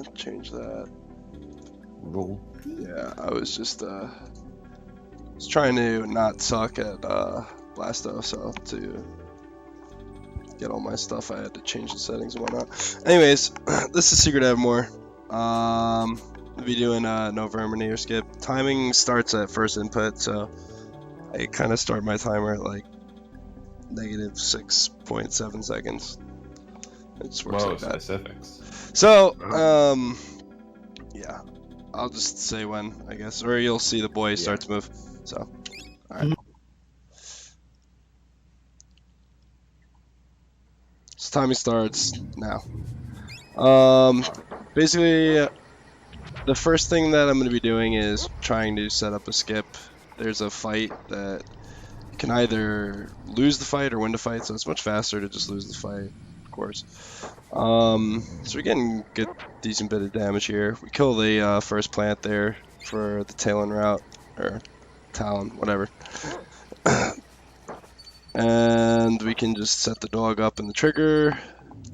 change that. Roll. Yeah, I was just trying to not suck at Blasto, so to get all my stuff I had to change the settings and whatnot. Anyways, this is Secret Evermore. We'll be doing no Verminator skip. Timing starts at first input, so I kind of start my timer at like negative 6.7 seconds. It just works like that. Specifics. So, yeah, I'll just say when, I guess, or you'll see the boy start to move. So, all right. So timing starts now. Basically, the first thing that I'm going to be doing is trying to set up a skip. There's a fight that you can either lose the fight or win the fight, so it's much faster to just lose the fight, of course. So we're getting a good, decent bit of damage here. We kill the first plant there for the Talon route, or Talon, whatever. And we can just set the dog up in the trigger,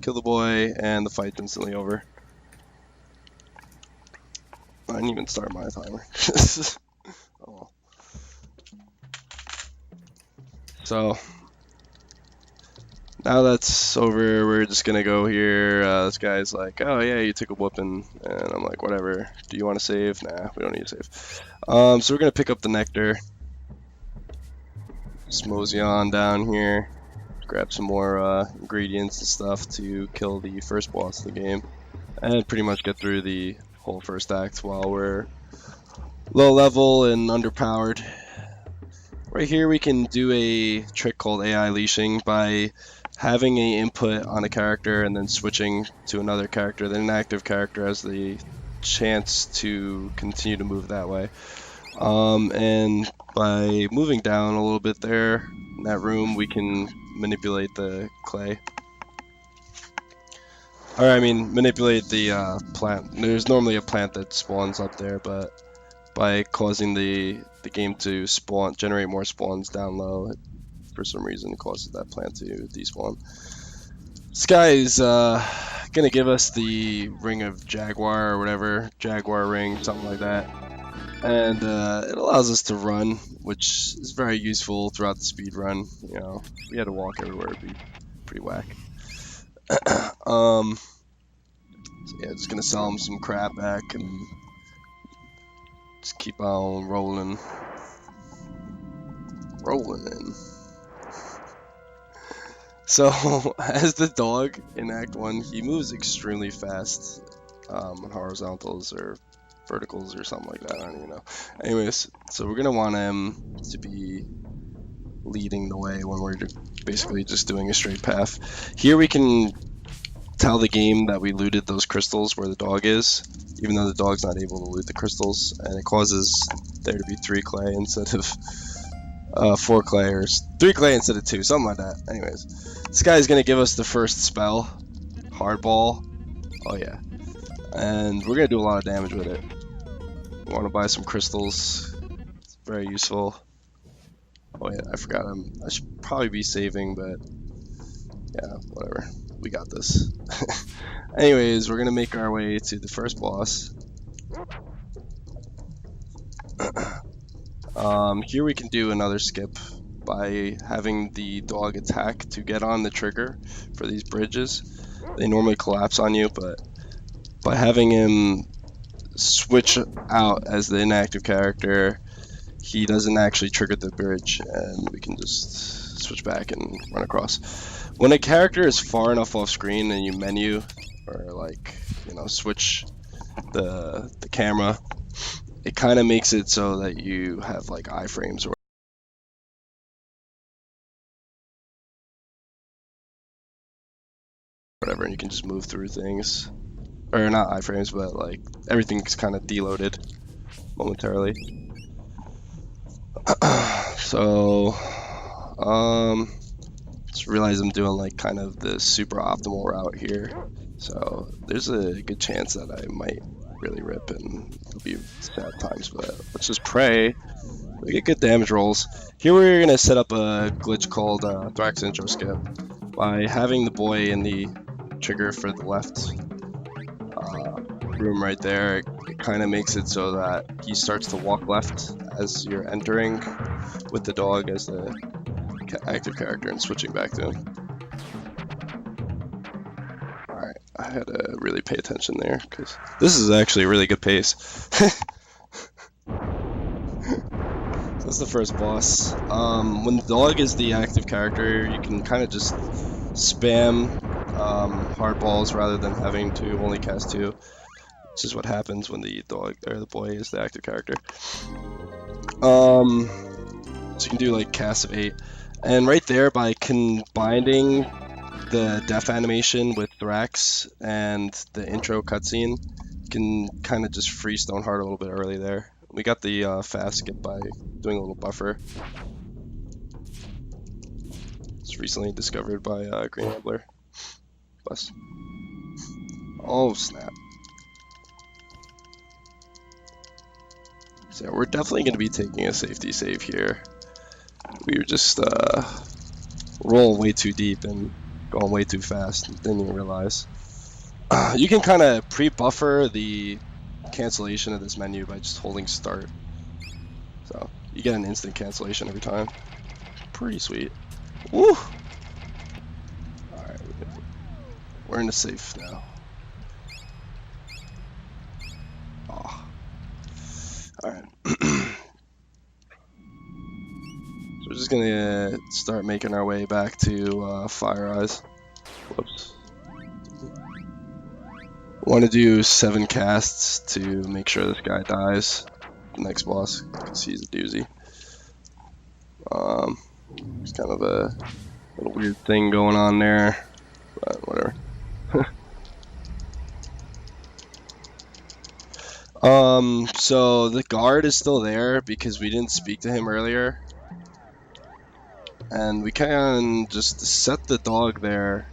kill the boy, and the fight's instantly over. I didn't even start my timer. Oh well. So now that's over, we're just gonna go here. This guy's like, oh yeah, you took a whooping, and I'm like, whatever. Do you want to save? Nah, we don't need to save. So we're gonna pick up the nectar. Just mosey on down here, grab some more ingredients and stuff to kill the first boss of the game, and pretty much get through the whole first act while we're low level and underpowered. Right here we can do a trick called AI leashing by having an input on a character and then switching to another character. The inactive character has the chance to continue to move that way. And by moving down a little bit there in that room, we can manipulate the clay. Or I mean, manipulate the plant. There's normally a plant that spawns up there, but by causing the game to spawn, generate more spawns down low, for some reason it causes that plant to despawn. This guy is gonna give us the ring of Jaguar or whatever, Jaguar ring, something like that. And it allows us to run, which is very useful throughout the speed run. You know, if we had to walk everywhere, it'd be pretty whack. So yeah, just gonna sell him some crap back and just keep on rolling in. So as the dog in Act 1, he moves extremely fast on horizontals or verticals or something like that, I don't even know. Anyways, so we're gonna want him to be leading the way when we're basically just doing a straight path. Here we can tell the game that we looted those crystals where the dog is, even though the dog's not able to loot the crystals, and it causes there to be 3 clay instead of 4 clay, or 3 clay instead of 2, something like that. Anyways, this guy's gonna give us the first spell, Hardball. Oh yeah, and we're gonna do a lot of damage with it. We want to buy some crystals. It's very useful. Oh yeah, I forgot I should probably be saving, but yeah, whatever. We got this. Anyways, we're gonna make our way to the first boss. Here we can do another skip by having the dog attack to get on the trigger for these bridges. They normally collapse on you, but by having him switch out as the inactive character, he doesn't actually trigger the bridge, and we can just switch back and run across. When a character is far enough off screen and you menu or like, you know, switch the camera, it kind of makes it so that you have like iframes or whatever, and you can just move through things. Or not iframes, but like everything's kind of deloaded momentarily. So, just realized I'm doing like kind of the super optimal route here. So there's a good chance that I might really rip and it'll be sad times, but let's just pray we get good damage rolls. Here we're gonna set up a glitch called Thrax Intro Skip by having the boy in the trigger for the left room right there, it kind of makes it so that he starts to walk left as you're entering, with the dog as the active character and switching back to him. Alright, I had to really pay attention there, because this is actually a really good pace. That's the first boss. When the dog is the active character, you can kind of just spam hard balls rather than having to only cast 2, which is what happens when the dog or the boy is the active character. So you can do like cast of 8, and right there by combining the death animation with Thrax and the intro cutscene, you can kind of just free Stoneheart a little bit early there. We got the fast skip by doing a little buffer. It's recently discovered by Green Ambler. Bus. Oh snap. So yeah, we're definitely going to be taking a safety save here. We were just rolling way too deep and going way too fast. Didn't even realize. You can kind of pre-buffer the cancellation of this menu by just holding start. So you get an instant cancellation every time. Pretty sweet. Woo! Alright, we're in the safe now. Oh. Alright. So we're just gonna start making our way back to Fire Eyes. Whoops. Want to do 7 casts to make sure this guy dies. The next boss, because he's a doozy. It's kind of a little weird thing going on there, but whatever. So the guard is still there because we didn't speak to him earlier. And we can just set the dog there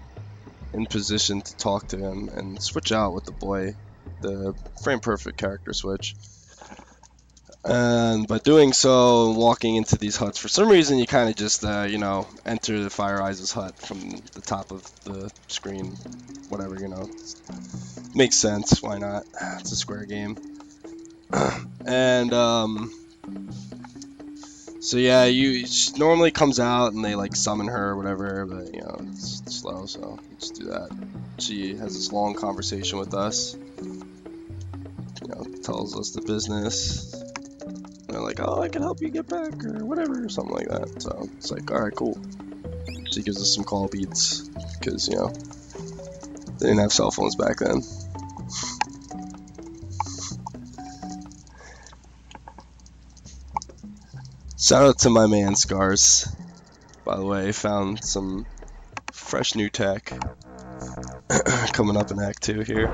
in position to talk to him and switch out with the boy, the frame perfect character switch. And by doing so, walking into these huts, for some reason you kind of just, you know, enter the Fire Eyes' hut from the top of the screen. Whatever, you know. Makes sense, why not? It's a Square game. And, so yeah, she normally comes out and they like summon her or whatever, but you know, it's slow, so just do that. She has this long conversation with us, you know, tells us the business. And they're like, oh, I can help you get back or whatever, or something like that. So it's like, alright, cool. She gives us some call beats because, you know, they didn't have cell phones back then. Shout out to my man Scars, by the way. Found some fresh new tech coming up in Act 2 here.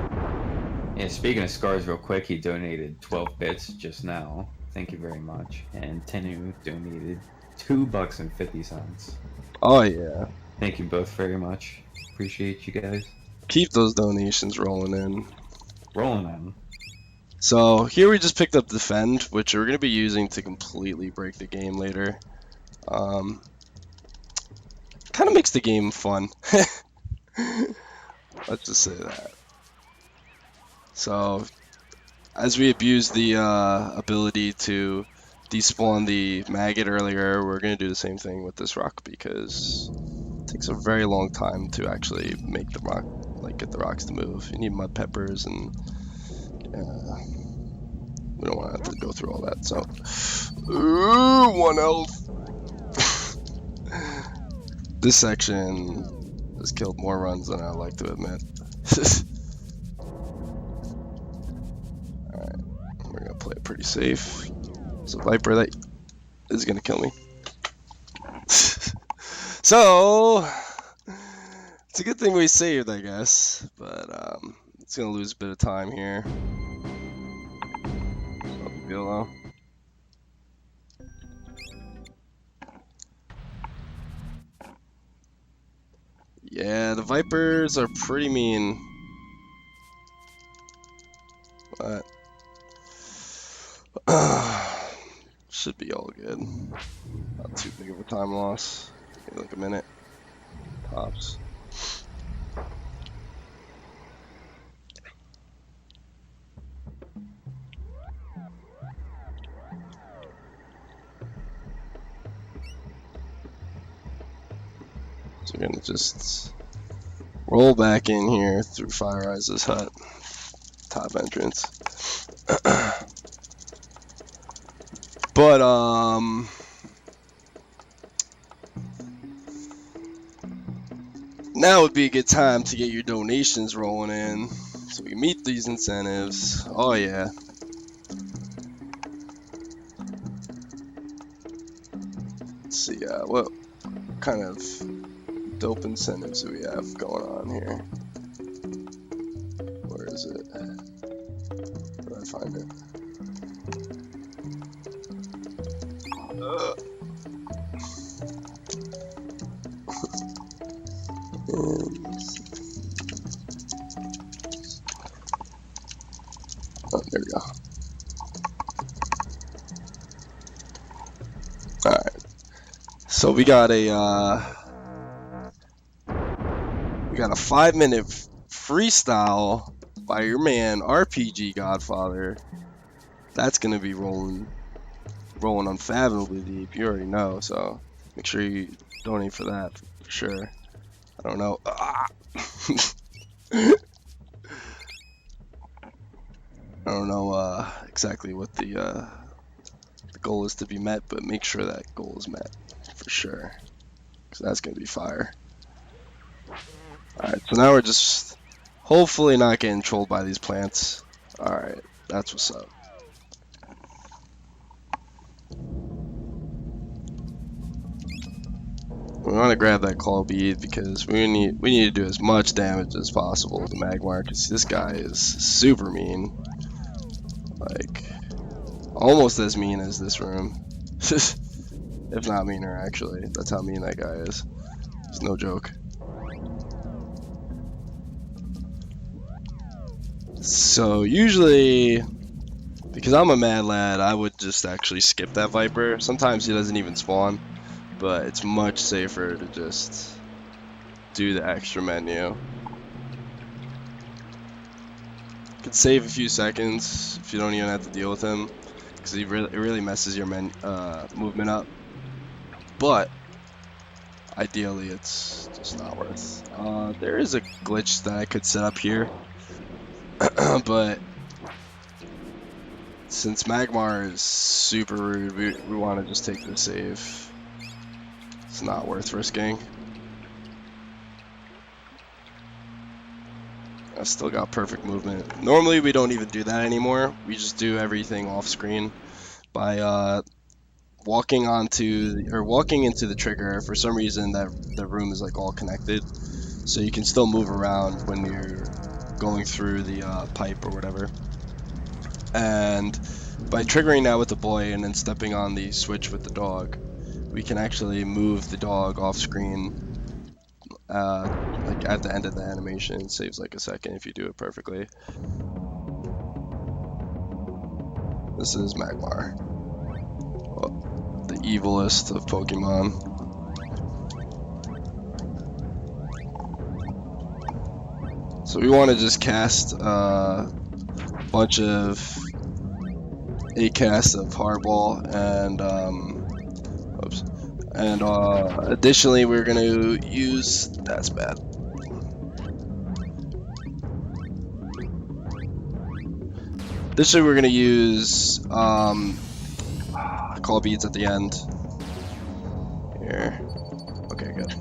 Yeah, speaking of Scars, real quick, he donated 12 bits just now. Thank you very much. And Tenu donated $2.50. Oh yeah. Thank you both very much. Appreciate you guys. Keep those donations rolling in. Rolling on. So here we just picked up Defend, which we're going to be using to completely break the game later. Kind of makes the game fun. Let's just say that. So as we abuse the ability to despawn the maggot earlier, we're going to do the same thing with this rock because it takes a very long time to actually make the rock, like get the rocks to move. You need mud peppers and we don't want to have to go through all that, so. Ooh, 1 health. This section has killed more runs than I like to admit. Alright, we're gonna play it pretty safe. It's a Viper that is gonna kill me. So, it's a good thing we saved, I guess, but it's gonna lose a bit of time here. Though. Yeah, the Vipers are pretty mean, but should be all good. Not too big of a time loss. Maybe like a minute tops. So we're gonna just roll back in here through Fire Eyes' hut, top entrance. But now would be a good time to get your donations rolling in, so we can meet these incentives. Oh yeah. Let's see, what kind of dope incentives do we have going on here? Where is it? Where do I find it? Oh, there we go. Alright. So we got a 5-minute freestyle by your man RPG Godfather. That's gonna be rolling unfathomably deep. You already know, so make sure you donate for that for sure. I don't know. I don't know exactly what the goal is to be met, but make sure that goal is met for sure, because that's gonna be fire. Alright, so now we're just hopefully not getting trolled by these plants. Alright, that's what's up. We want to grab that claw bead because we need to do as much damage as possible with the Magmar, because this guy is super mean. Like, almost as mean as this room. If not meaner, actually. That's how mean that guy is. It's no joke. So usually, because I'm a mad lad, I would just actually skip that Viper. Sometimes he doesn't even spawn, but it's much safer to just do the extra menu. Could save a few seconds if you don't even have to deal with him, because it really messes your movement up. But ideally, it's just not worth. There is a glitch that I could set up here, but since Magmar is super rude, we want to just take the save. It's not worth risking. I still got perfect movement. Normally we don't even do that anymore. We just do everything off screen by walking into the trigger. For some reason that the room is like all connected, so you can still move around when you're going through the pipe or whatever. And by triggering that with the boy and then stepping on the switch with the dog, we can actually move the dog off screen. Like at the end of the animation. It saves like a second if you do it perfectly. This is Magmar, the evilest of Pokemon. So we want to just cast a bunch of casts of Hardball and additionally we're going to use, that's bad. Additionally we're going to use call beads at the end. Here. Okay, good.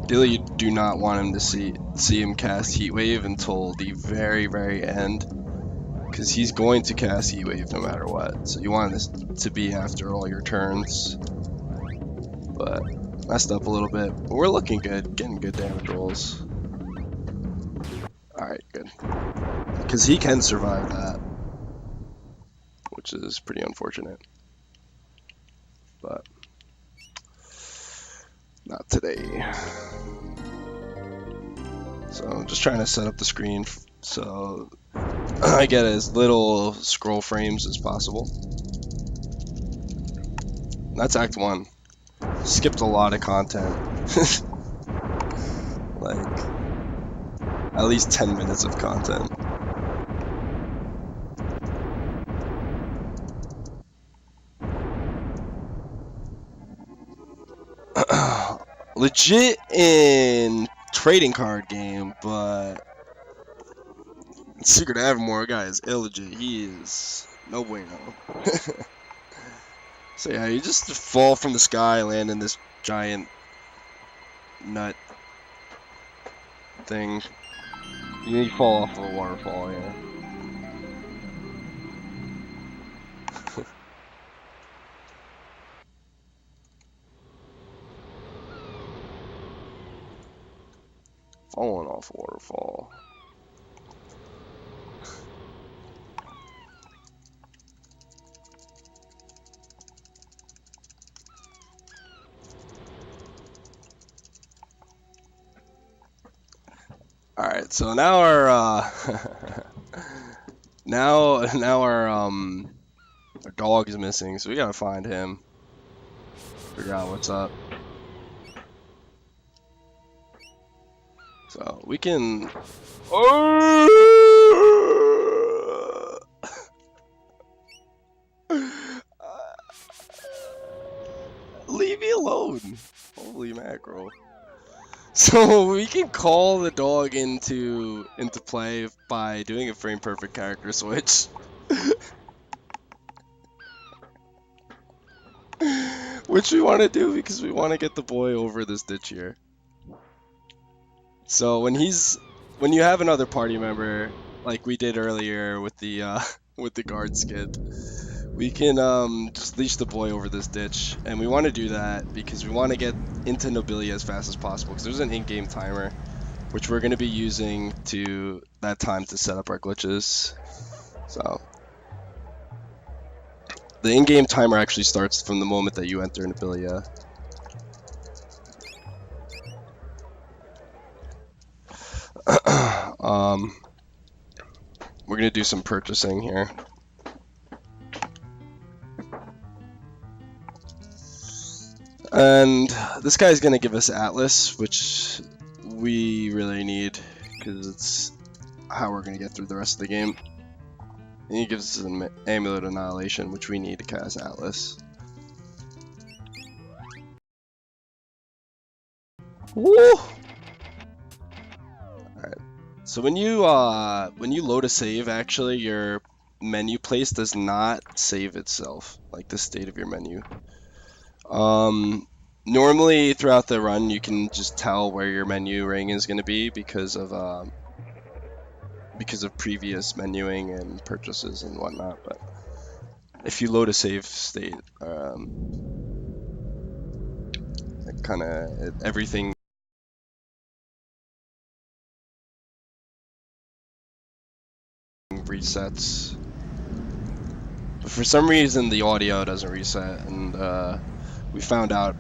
Ideally, you do not want him to see him cast Heat Wave until the very, very end, because he's going to cast Heat Wave no matter what. So you want this to be after all your turns. But messed up a little bit. But we're looking good, getting good damage rolls. Alright, good. Because he can survive that, which is pretty unfortunate. But not today. So I'm just trying to set up the screen so I get as little scroll frames as possible. And that's Act 1. Skipped a lot of content. Like, at least 10 minutes of content. legit in trading card game, but Secret Evermore guy is illegit. He is no bueno. So yeah, you just fall from the sky, land in this giant nut thing. You fall off of a waterfall, yeah. Falling off a waterfall. Alright, so now our now our dog is missing, so we gotta find him. Figure out what's up. So we can leave me alone. Holy mackerel. So we can call the dog into play by doing a frame perfect character switch. Which we want to do because we want to get the boy over this ditch here. So when you have another party member like we did earlier with the guard skid, we can just leash the boy over this ditch, and we want to do that because we want to get into Nobilia as fast as possible because there's an in-game timer which we're going to be using to that time to set up our glitches. So the in-game timer actually starts from the moment that you enter Nobilia. We're going to do some purchasing here. And this guy's going to give us Atlas, which we really need because it's how we're going to get through the rest of the game. And he gives us an Amulet of Annihilation, which we need to cast Atlas. Woo! Alright. So when you load a save, actually your menu place does not save itself, like the state of your menu. Normally throughout the run you can just tell where your menu ring is going to be because of previous menuing and purchases and whatnot, but if you load a save state, everything resets. But for some reason the audio doesn't reset, and we found out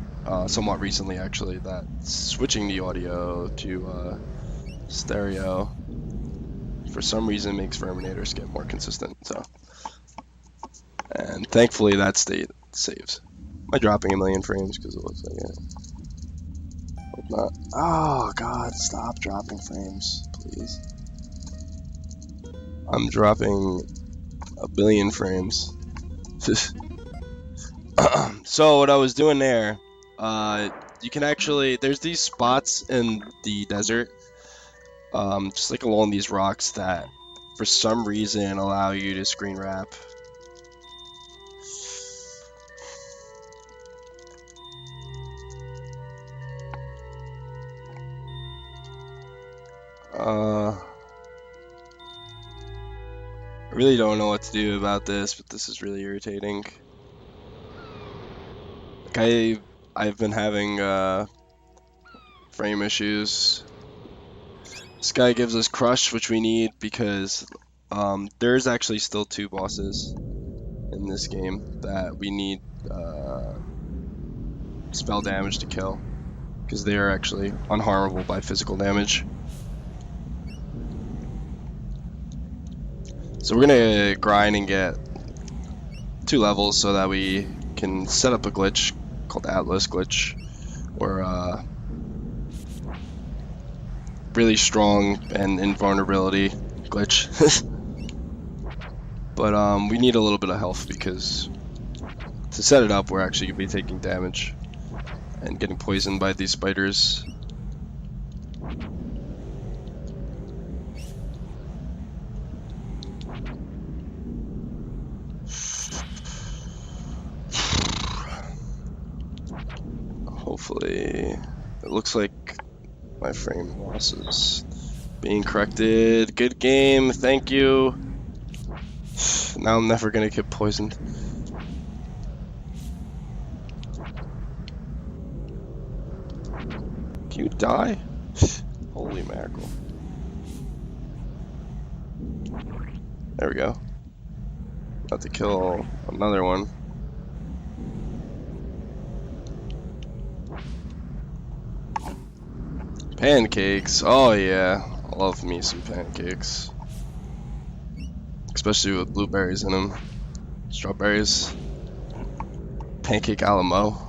somewhat recently actually that switching the audio to stereo for some reason makes Verminators get more consistent. So, and thankfully that state saves. Am I dropping a million frames because it looks like it? Hope not. Oh god, stop dropping frames, please. I'm dropping a billion frames. So what I was doing there, you can actually, there's these spots in the desert, just like along these rocks that for some reason allow you to screen wrap. I really don't know what to do about this, but this is really irritating. Like I've been having frame issues. This guy gives us crush, which we need because there's actually still 2 bosses in this game that we need spell damage to kill because they are actually unharmable by physical damage. So we're gonna grind and get 2 levels so that we can set up a glitch called Atlas glitch, or really strong and invulnerability glitch. But we need a little bit of health because to set it up we're actually gonna be taking damage. and getting poisoned by these spiders. Hopefully, it looks like my frame loss is being corrected. Good game, thank you. Now I'm never gonna get poisoned. Can you die? Holy mackerel. There we go. About to kill another one. Pancakes. Oh yeah. I love me some pancakes. Especially with blueberries in them. Strawberries. Pancake a la mo.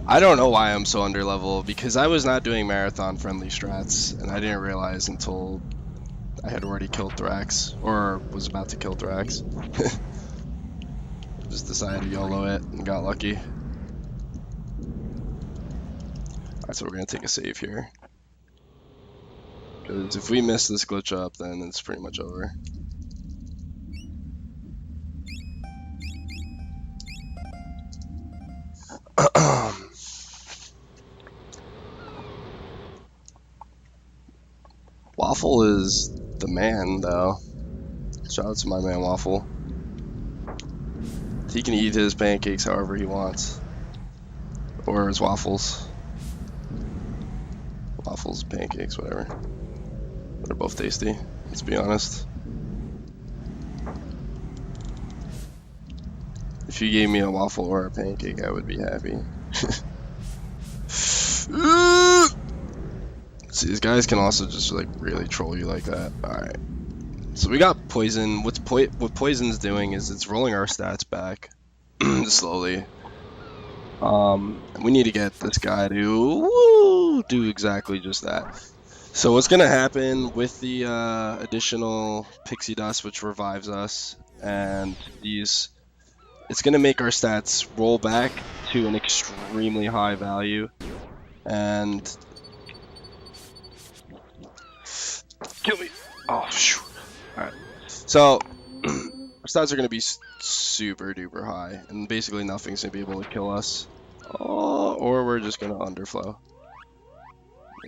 I don't know why I'm so under level, because I was not doing marathon friendly strats, and I didn't realize until I had already killed Thrax, or was about to kill Thrax. Just decided to YOLO it and got lucky. Alright, so we're gonna take a save here. Because if we miss this glitch up, then it's pretty much over. Waffle is the man, though. Shout out to my man Waffle. He can eat his pancakes however he wants. Or his waffles. Waffles, pancakes, whatever. They're both tasty, let's be honest. If you gave me a waffle or a pancake, I would be happy. See, these guys can also just like really troll you like that. Alright. So we got poison. What poison's doing is it's rolling our stats back slowly. We need to get this guy to do exactly just that. So what's gonna happen with the additional pixie dust, which revives us, and these, it's gonna make our stats roll back to an extremely high value, and kill me. Oh, phew. All right. So our stats are gonna be super duper high, and basically nothing's gonna be able to kill us. Oh, or we're just gonna underflow.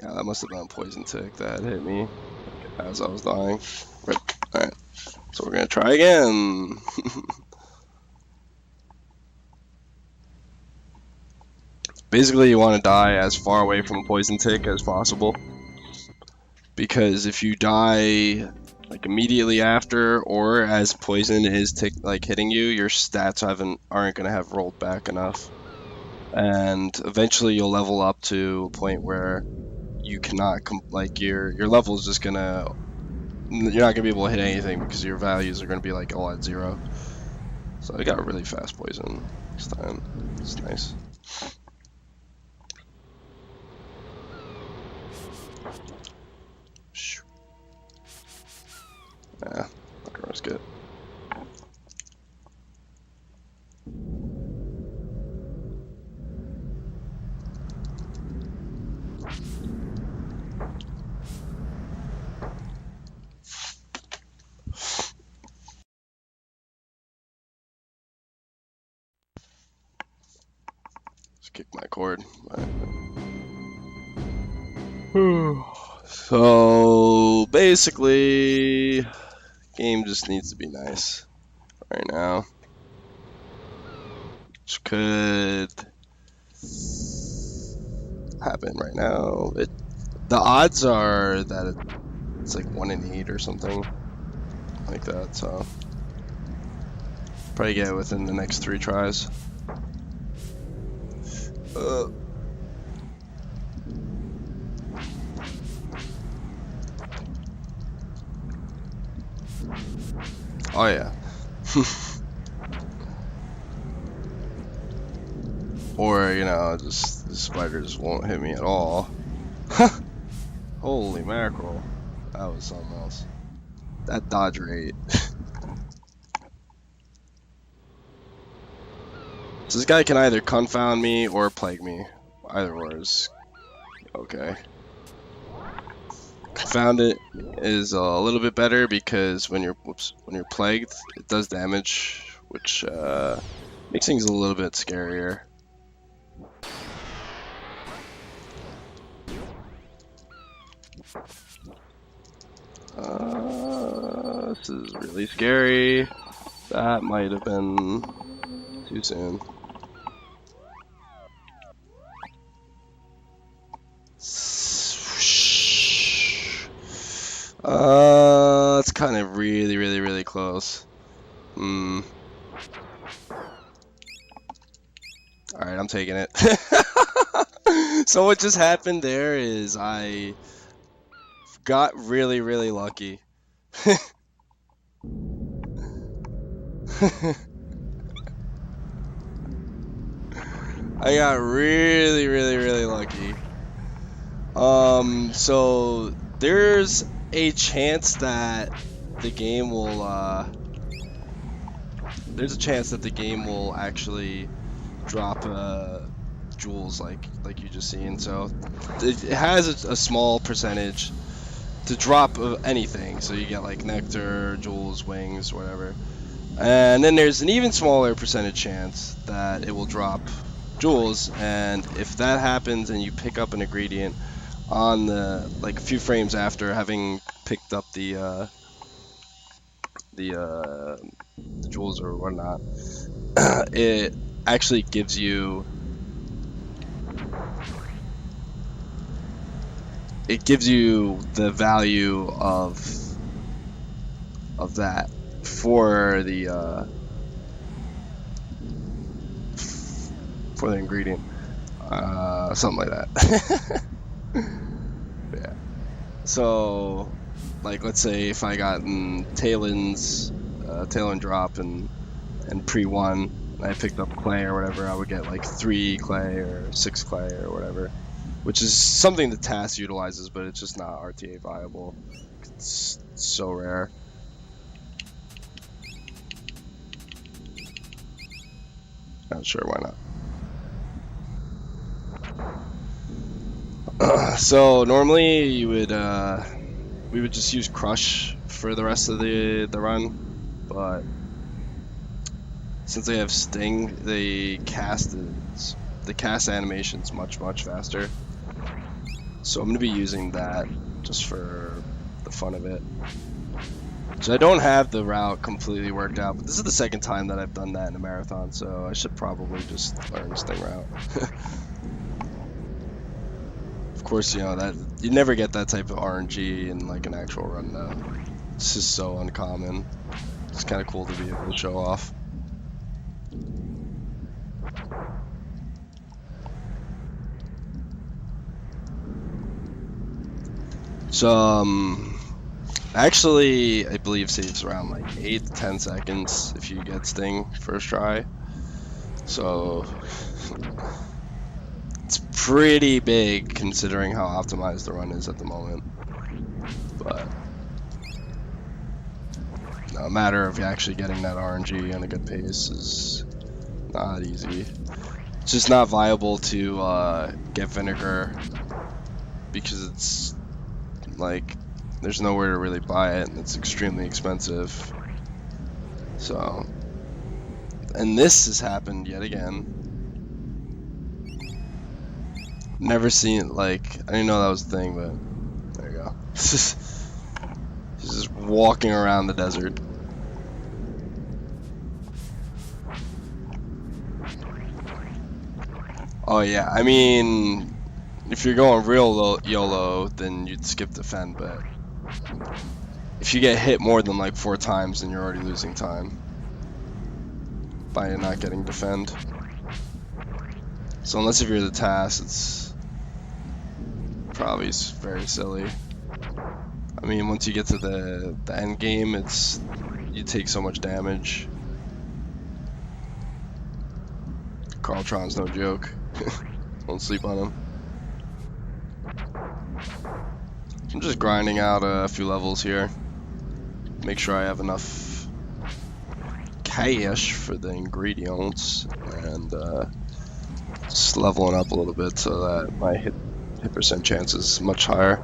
Yeah, that must have been a poison tick that hit me as I was dying. Alright, so we're gonna try again. Basically, you want to die as far away from a poison tick as possible, because if you die like immediately after, or as poison is hitting you, your stats aren't gonna have rolled back enough, and eventually you'll level up to a point where you cannot your level is just gonna, you're not gonna be able to hit anything because your values are gonna be like all at 0. So I got really fast poison this time. It's nice. Yeah, not gonna risk it. Just kick my cord. So basically, game just needs to be nice right now, which could happen right now. The odds are that it's like 1 in 8 or something like that. So probably get it within the next 3 tries. Oh yeah. Or, you know, just the spiders won't hit me at all. Holy mackerel. That was something else. That dodge rate. So this guy can either confound me or plague me. Either or is okay. Confound it is a little bit better because when you're plagued, it does damage, which makes things a little bit scarier. This is really scary. That might have been too soon. It's kind of really close. Alright, I'm taking it. So what just happened there is I got really lucky. I got really lucky. So there's a chance that the game will actually drop jewels like you just seen. So it has a small percentage to drop anything. So you get like nectar, jewels, wings, whatever. And then there's an even smaller percentage chance that it will drop jewels, and if that happens and you pick up an ingredient on the like a few frames after having picked up the jewels or whatnot, it actually gives you the value of that for the ingredient, something like that. Yeah. So, like, let's say if I got Talon's Talon drop and pre-1, and I picked up clay or whatever, I would get like 3 clay or 6 clay or whatever, which is something the task utilizes, but it's just not RTA viable. It's so rare. Not sure why not. So normally you would we would just use Crush for the rest of the run, but since they have Sting, the cast animation's much faster. So I'm gonna be using that just for the fun of it. So I don't have the route completely worked out, but this is the second time that I've done that in a marathon, so I should probably just learn Sting route. Of course, you know that you never get that type of RNG in like an actual run though. It's just so uncommon. It's kind of cool to be able to show off. So actually I believe saves around like 8 to 10 seconds if you get Sting first try. So it's pretty big considering how optimized the run is at the moment. But no, a matter of actually getting that RNG on a good pace is not easy. It's just not viable to get vinegar because it's like there's nowhere to really buy it and it's extremely expensive. So, and this has happened yet again. Never seen it, like, I didn't know that was a thing, but there you go. He's just walking around the desert. Oh yeah, I mean, if you're going real YOLO, then you'd skip defend, but if you get hit more than like 4 times, then you're already losing time by not getting defend. So unless if you're the task, it's probably very silly. I mean, once you get to the end game, you take so much damage. Carltron's no joke. Don't sleep on him. I'm just grinding out a few levels here. Make sure I have enough cash for the ingredients and just leveling up a little bit so that my hit percent chance is much higher.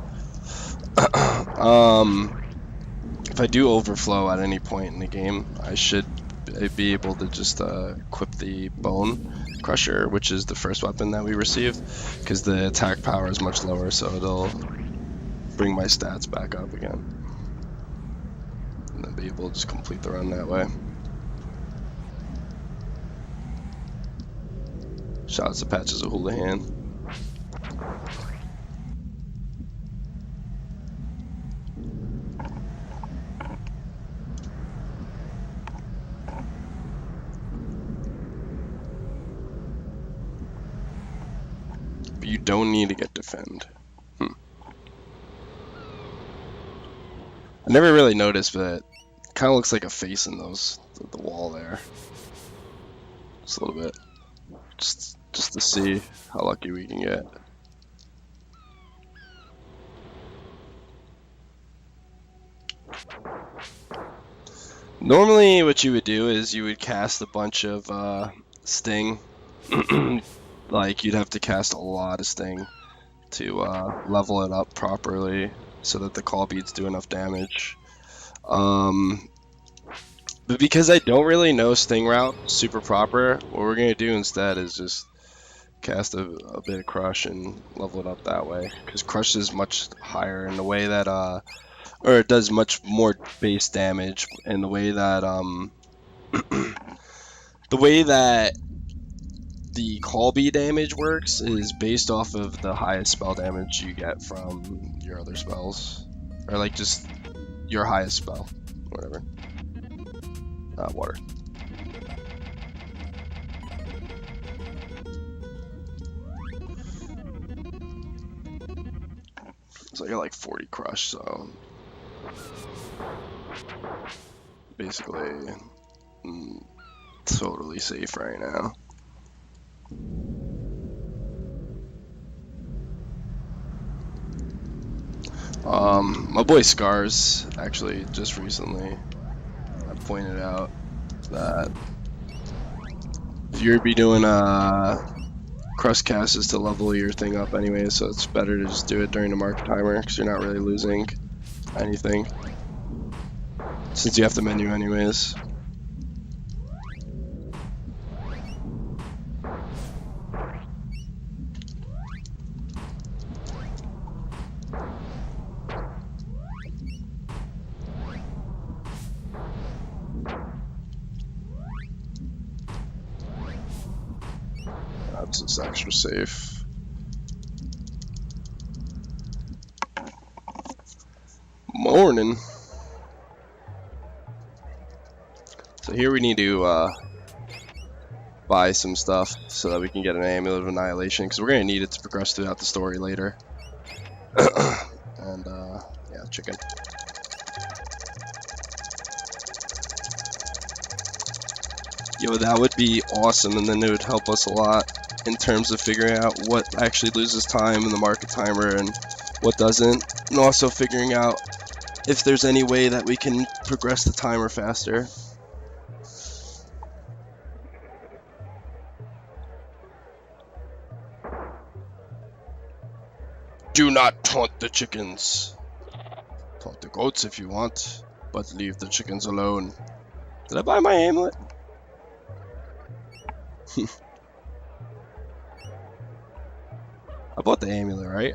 If I do overflow at any point in the game, I should be able to just equip the bone crusher, which is the first weapon that we receive, because the attack power is much lower, so it'll bring my stats back up again, and then be able to just complete the run that way. Shouts to Patches of Houlihan. But you don't need to get defend. I never really noticed, but it kind of looks like a face in those the wall there. Just a little bit, just to see how lucky we can get. Normally, what you would do is you would cast a bunch of sting. Like you'd have to cast a lot of sting to level it up properly, so that the call beads do enough damage. But because I don't really know Sting Route super proper, what we're going to do instead is just cast a bit of Crush and level it up that way. Because Crush is much higher in the way that, or it does much more base damage in the way that, the way that the call bead damage works is based off of the highest spell damage you get from your other spells. Or like just your highest spell, whatever. Water. So I got like 40 crush, so basically totally safe right now. My boy Scars actually just recently pointed out that if you'd be doing crust casts to level your thing up anyway, so it's better to just do it during the market timer because you're not really losing anything since you have to menu anyways. That's just extra safe. Morning. So here we need to buy some stuff so that we can get an Amulet of Annihilation, because we're going to need it to progress throughout the story later. And yeah, chicken. Yo, that would be awesome, and then it would help us a lot in terms of figuring out what actually loses time in the market timer and what doesn't, and also figuring out if there's any way that we can progress the timer faster. Do not taunt the chickens. Taunt the goats if you want, but leave the chickens alone. Did I buy my amulet? I bought the amulet, right?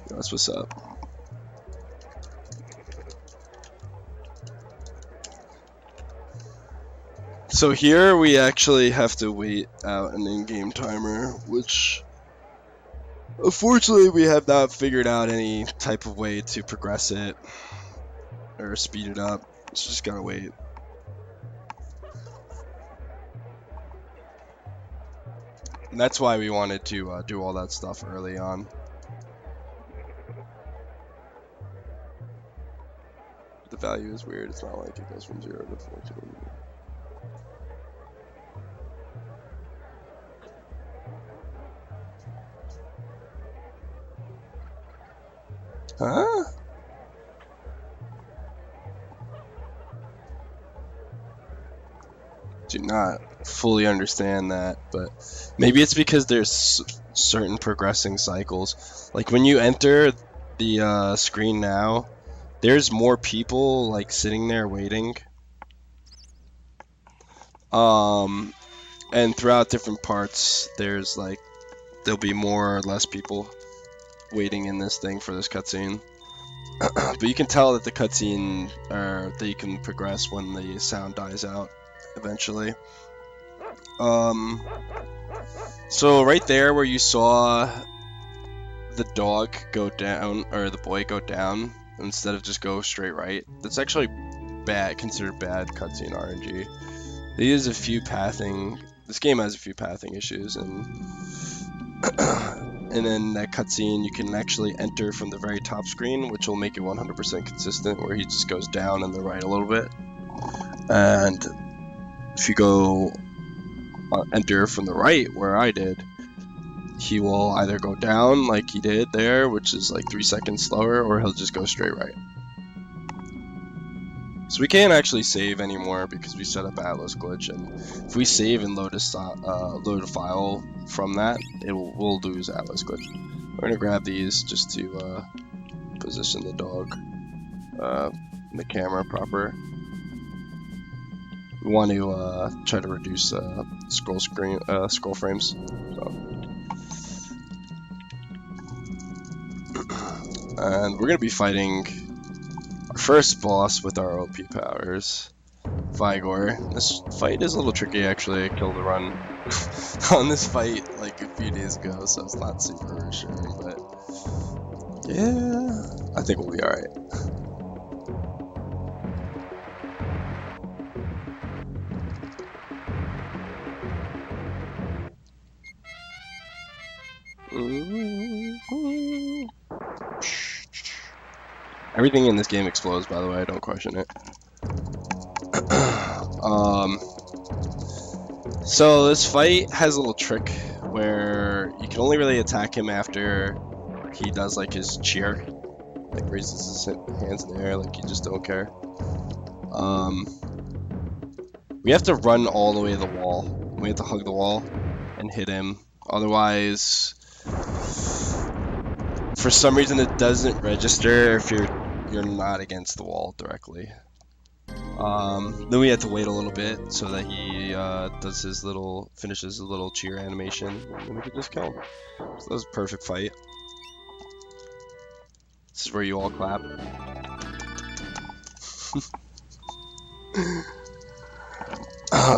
That's what's up. So here we actually have to wait out an in-game timer, which unfortunately we have not figured out any type of way to progress it or speed it up. It's just gotta wait. And that's why we wanted to do all that stuff early on. The value is weird. It's not like it goes from 0 to 14. Huh? not fully understand that, but maybe it's because there's certain progressing cycles. Like when you enter the screen now, there's more people like sitting there waiting. And throughout different parts, there'll be more or less people waiting in this thing for this cutscene. But you can tell that the cutscene, or that you can progress when the sound dies out eventually. So right there where you saw the dog go down, or the boy go down, instead of just go straight right, that's actually considered bad cutscene RNG. They use a few pathing. This game has a few pathing issues, and and then that cutscene you can actually enter from the very top screen, which will make it 100% consistent, where he just goes down and the right a little bit. And if you go enter from the right, where I did, he will either go down like he did there, which is like 3 seconds slower, or he'll just go straight right. So we can't actually save anymore because we set up Atlas glitch, and if we save and load a file from that, we'll lose Atlas glitch. We're gonna grab these just to position the dog in the camera proper. We want to try to reduce scroll frames. So. And we're gonna be fighting our first boss with our OP powers, Vigor. This fight is a little tricky actually. I killed a run on this fight like a few days ago, so it's not super reassuring, but yeah, I think we'll be alright. Everything in this game explodes, by the way, don't question it. So this fight has a little trick where you can only really attack him after he does like his cheer, like raises his hands in the air like you just don't care. We have to run all the way to the wall. We have to hug the wall and hit him. Otherwise, for some reason it doesn't register if you're not against the wall directly. Then we have to wait a little bit so that he finishes his little cheer animation, and then we can just kill him. So that was a perfect fight. This is where you all clap.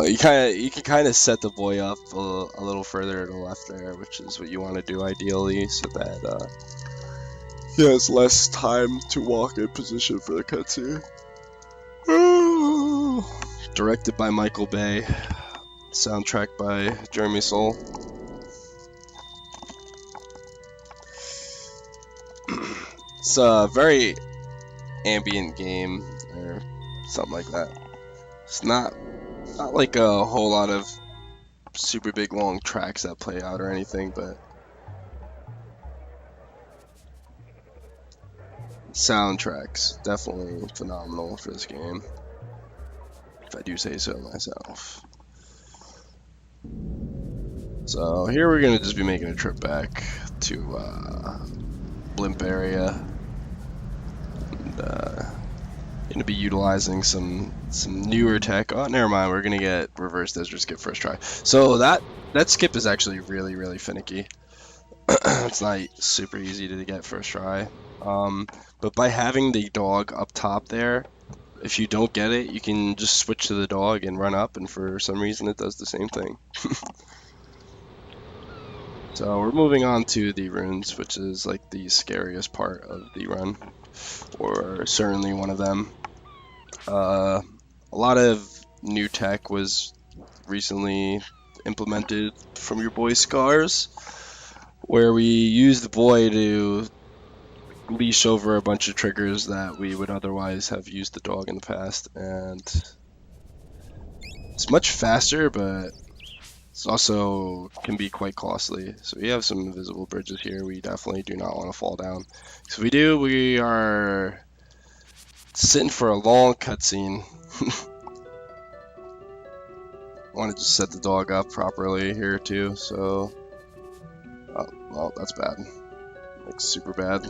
You can kind of set the boy up a little further to the left there, which is what you want to do ideally, so that he has less time to walk in position for the cutscene. Directed by Michael Bay, soundtrack by Jeremy Soule. It's a very ambient game, or something like that. It's not like a whole lot of super big long tracks that play out or anything, but soundtracks definitely phenomenal for this game, if I do say so myself. So here we're gonna just be making a trip back to Blimp area, and gonna be utilizing some newer tech. Oh, never mind. We're gonna get reverse desert skip first try. So that skip is actually really finicky. It's not super easy to get first try. But by having the dog up top there, if you don't get it, you can just switch to the dog and run up, and for some reason it does the same thing. So we're moving on to the runes, which is like the scariest part of the run, or certainly one of them. A lot of new tech was recently implemented from your boy Scars, where we use the boy to leash over a bunch of triggers that we would otherwise have used the dog in the past, and it's much faster, but it's also can be quite costly. So we have some invisible bridges here. We definitely do not want to fall down. So if we do, we are sitting for a long cutscene. want to just set the dog up properly here too. So, oh, well, that's bad. Like super bad.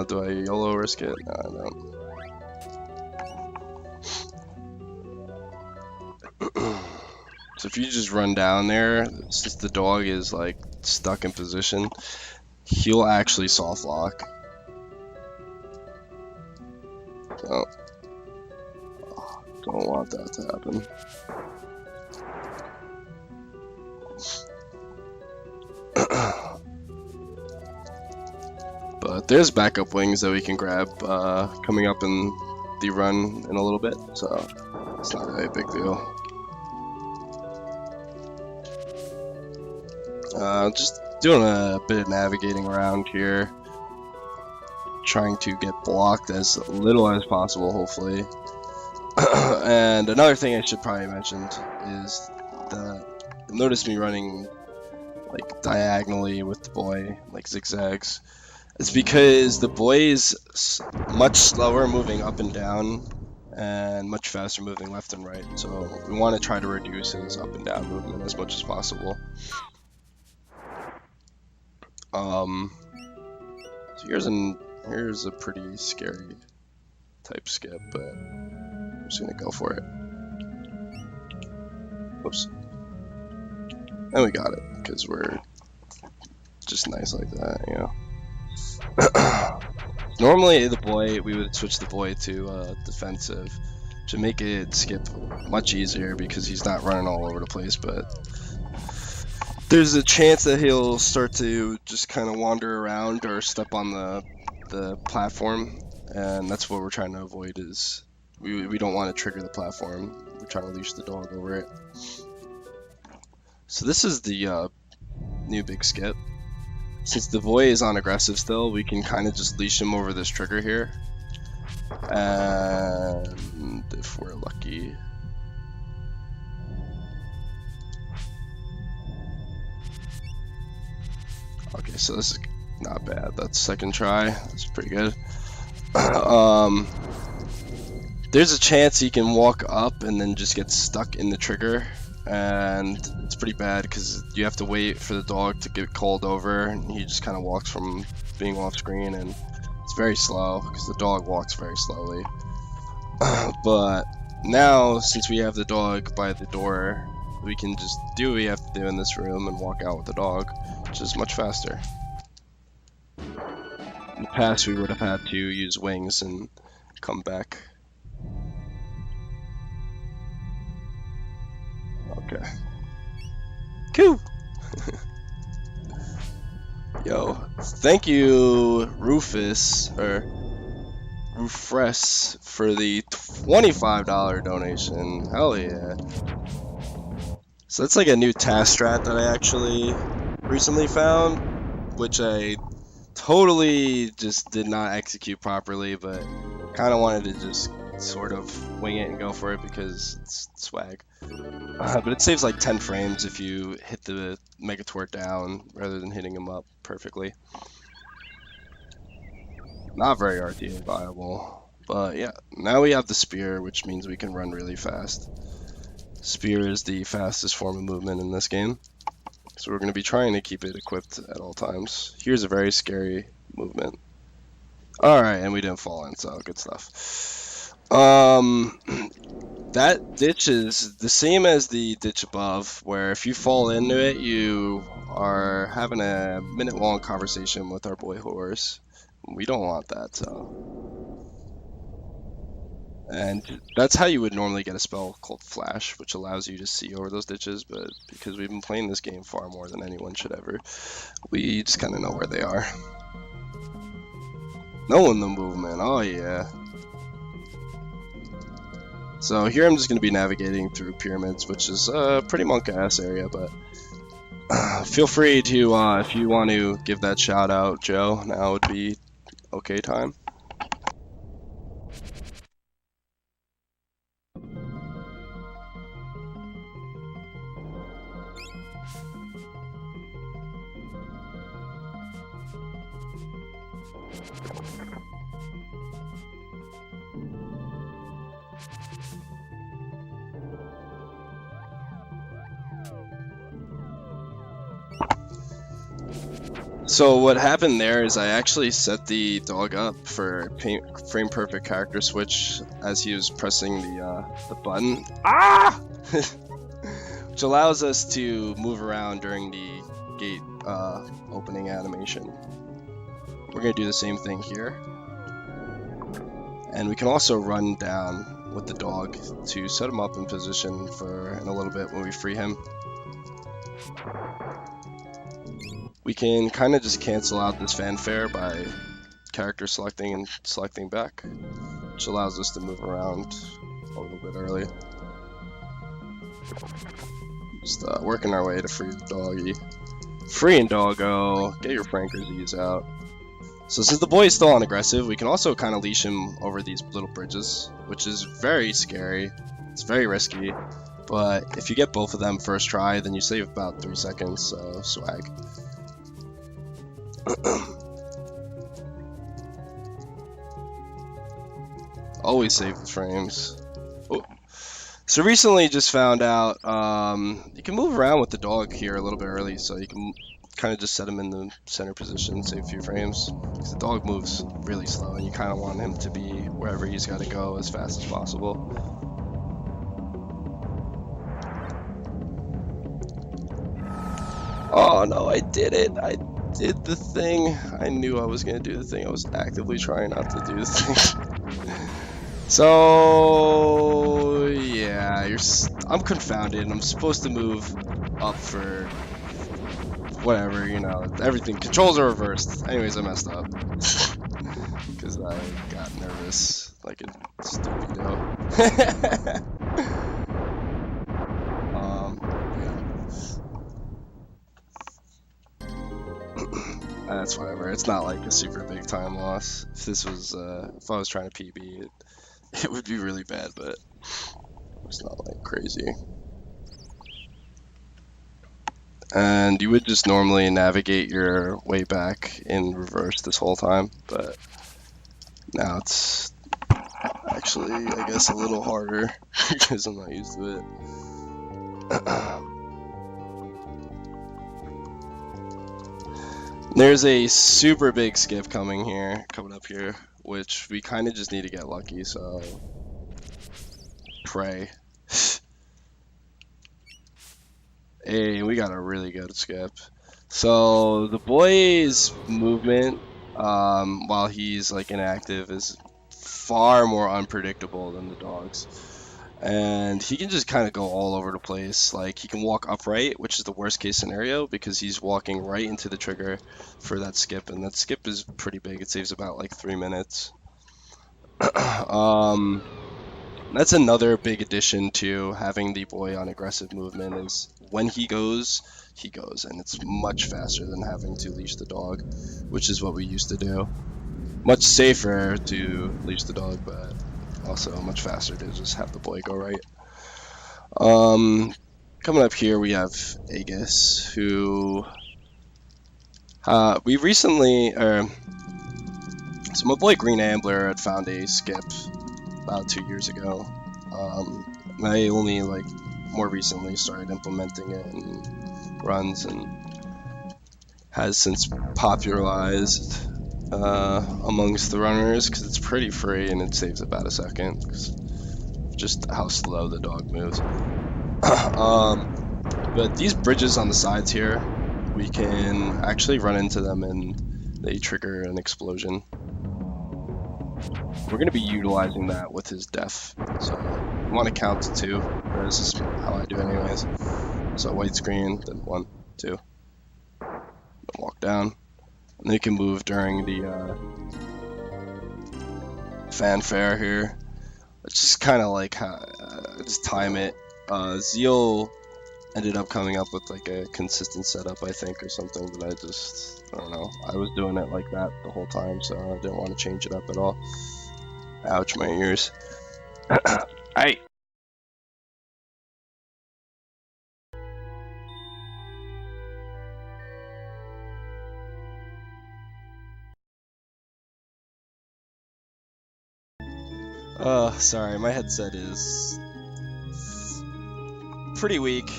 Do I YOLO risk it? No, I don't. So if you just run down there, since the dog is like stuck in position, he'll actually soft lock. Oh, don't want that to happen. But there's backup wings that we can grab coming up in the run in a little bit, so it's not really a big deal. Just doing a bit of navigating around here, trying to get blocked as little as possible, hopefully. And another thing I should probably mention is that notice me running like diagonally with the boy, like zigzags. It's because the boy is much slower moving up and down and much faster moving left and right. So we want to try to reduce his up and down movement as much as possible. So here's a pretty scary type skip, but I'm just gonna go for it. Oops. And we got it, because we're just nice like that, you know. Normally we would switch the boy to defensive to make it skip much easier because he's not running all over the place, but there's a chance that he'll start to just kind of wander around or step on the platform, and that's what we're trying to avoid. Is we don't want to trigger the platform. We're trying to leash the dog over it. So this is the new big skip. Since the boy is on aggressive still, we can kind of just leash him over this trigger here, and if we're lucky, okay, so this is not bad. That's second try. That's pretty good. There's a chance he can walk up and then just get stuck in the trigger, and it's pretty bad because you have to wait for the dog to get called over, and he just kind of walks from being off screen, and it's very slow because the dog walks very slowly. But now, since we have the dog by the door, we can just do what we have to do in this room and walk out with the dog, which is much faster. In the past, we would have had to use wings and come back. Okay. Cool. Yo, thank you, Rufus, or Rufres, for the $25 donation. Hell yeah. So that's like a new task strat that I actually recently found, which I totally just did not execute properly, but kind of wanted to just sort of wing it and go for it because it's swag. But it saves like 10 frames if you hit the Megatort down rather than hitting him up perfectly. Not very RTA viable, but yeah. Now we have the spear, which means we can run really fast. Spear is the fastest form of movement in this game, so we're going to be trying to keep it equipped at all times. Here's a very scary movement. Alright, and we didn't fall in, so good stuff. That ditch is the same as the ditch above, where if you fall into it, you are having a minute-long conversation with our boy horse. We don't want that, so. And that's how you would normally get a spell called Flash, which allows you to see over those ditches, but because we've been playing this game far more than anyone should ever, we just kind of know where they are. Knowing the movement, oh yeah. So here I'm just going to be navigating through pyramids, which is a pretty monk-ass area, but feel free to, if you want to give that shout out, Joe, now would be okay time. So what happened there is I actually set the dog up for frame perfect character switch as he was pressing the button. Ah! Which allows us to move around during the gate opening animation. We're gonna do the same thing here. And we can also run down with the dog to set him up in position for in a little bit when we free him. We can kind of just cancel out this fanfare by character selecting and selecting back, which allows us to move around a little bit early. Just working our way to free the doggy. Free and doggo, get your Franker Z's out. So since the boy is still on aggressive, we can also kind of leash him over these little bridges, which is very scary. It's very risky, but if you get both of them first try, then you save about 3 seconds, so swag. Always save the frames. Oh. So recently just found out you can move around with the dog here a little bit early, so you can kind of just set him in the center position, save a few frames, because the dog moves really slow and you kind of want him to be wherever he's got to go as fast as possible. Oh no, I did it! I did the thing. I knew I was going to do the thing. I was actively trying not to do the thing. So yeah, I'm confounded. I'm supposed to move up for whatever, you know, everything. Controls are reversed. Anyways, I messed up. Because I got nervous like a stupido. Yeah. That's whatever. It's not like a super big time loss. If this was, if I was trying to PB, it would be really bad, but it's not like crazy. And you would just normally navigate your way back in reverse this whole time, but now it's actually, I guess, a little harder because I'm not used to it. There's a super big skip coming up here, which we kind of just need to get lucky, so pray. Hey, we got a really good skip. So the boy's movement, while he's like inactive, is far more unpredictable than the dog's. And he can just kind of go all over the place. Like, he can walk upright, which is the worst case scenario because he's walking right into the trigger for that skip, and that skip is pretty big. It saves about like 3 minutes. That's another big addition to having the boy on aggressive movement is when he goes, and it's much faster than having to leash the dog, which is what we used to do. Much safer to leash the dog, but also much faster to just have the boy go right. Coming up here we have Aegis, who we recently, so my boy Green Ambler had found a skip about 2 years ago. And I only like more recently started implementing it in runs and has since popularized amongst the runners because it's pretty free and it saves about a second because just how slow the dog moves. But these bridges on the sides here, we can actually run into them and they trigger an explosion. We're going to be utilizing that with his def, so we want to count to 2, or this is how I do anyways. So white screen, then 1, 2, then walk down, and they can move during the fanfare here. It's just kind of like how, just time it. Zeal ended up coming up with like a consistent setup, I think, or something, but I don't know. I was doing it like that the whole time, so I didn't want to change it up at all. Ouch, my ears. Hey. Sorry, my headset is pretty weak.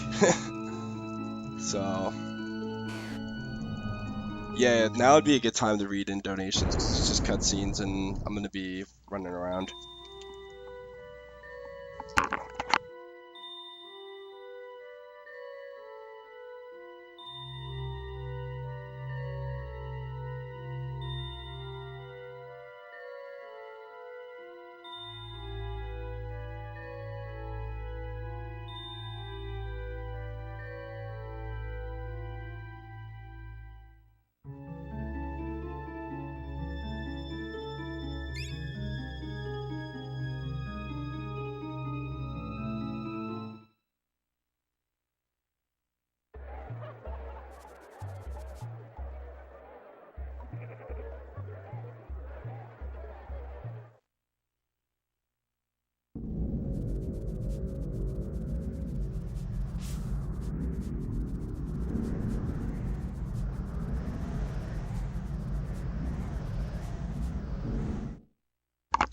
So, yeah, now would be a good time to read in donations. It's just cutscenes, and I'm gonna be running around.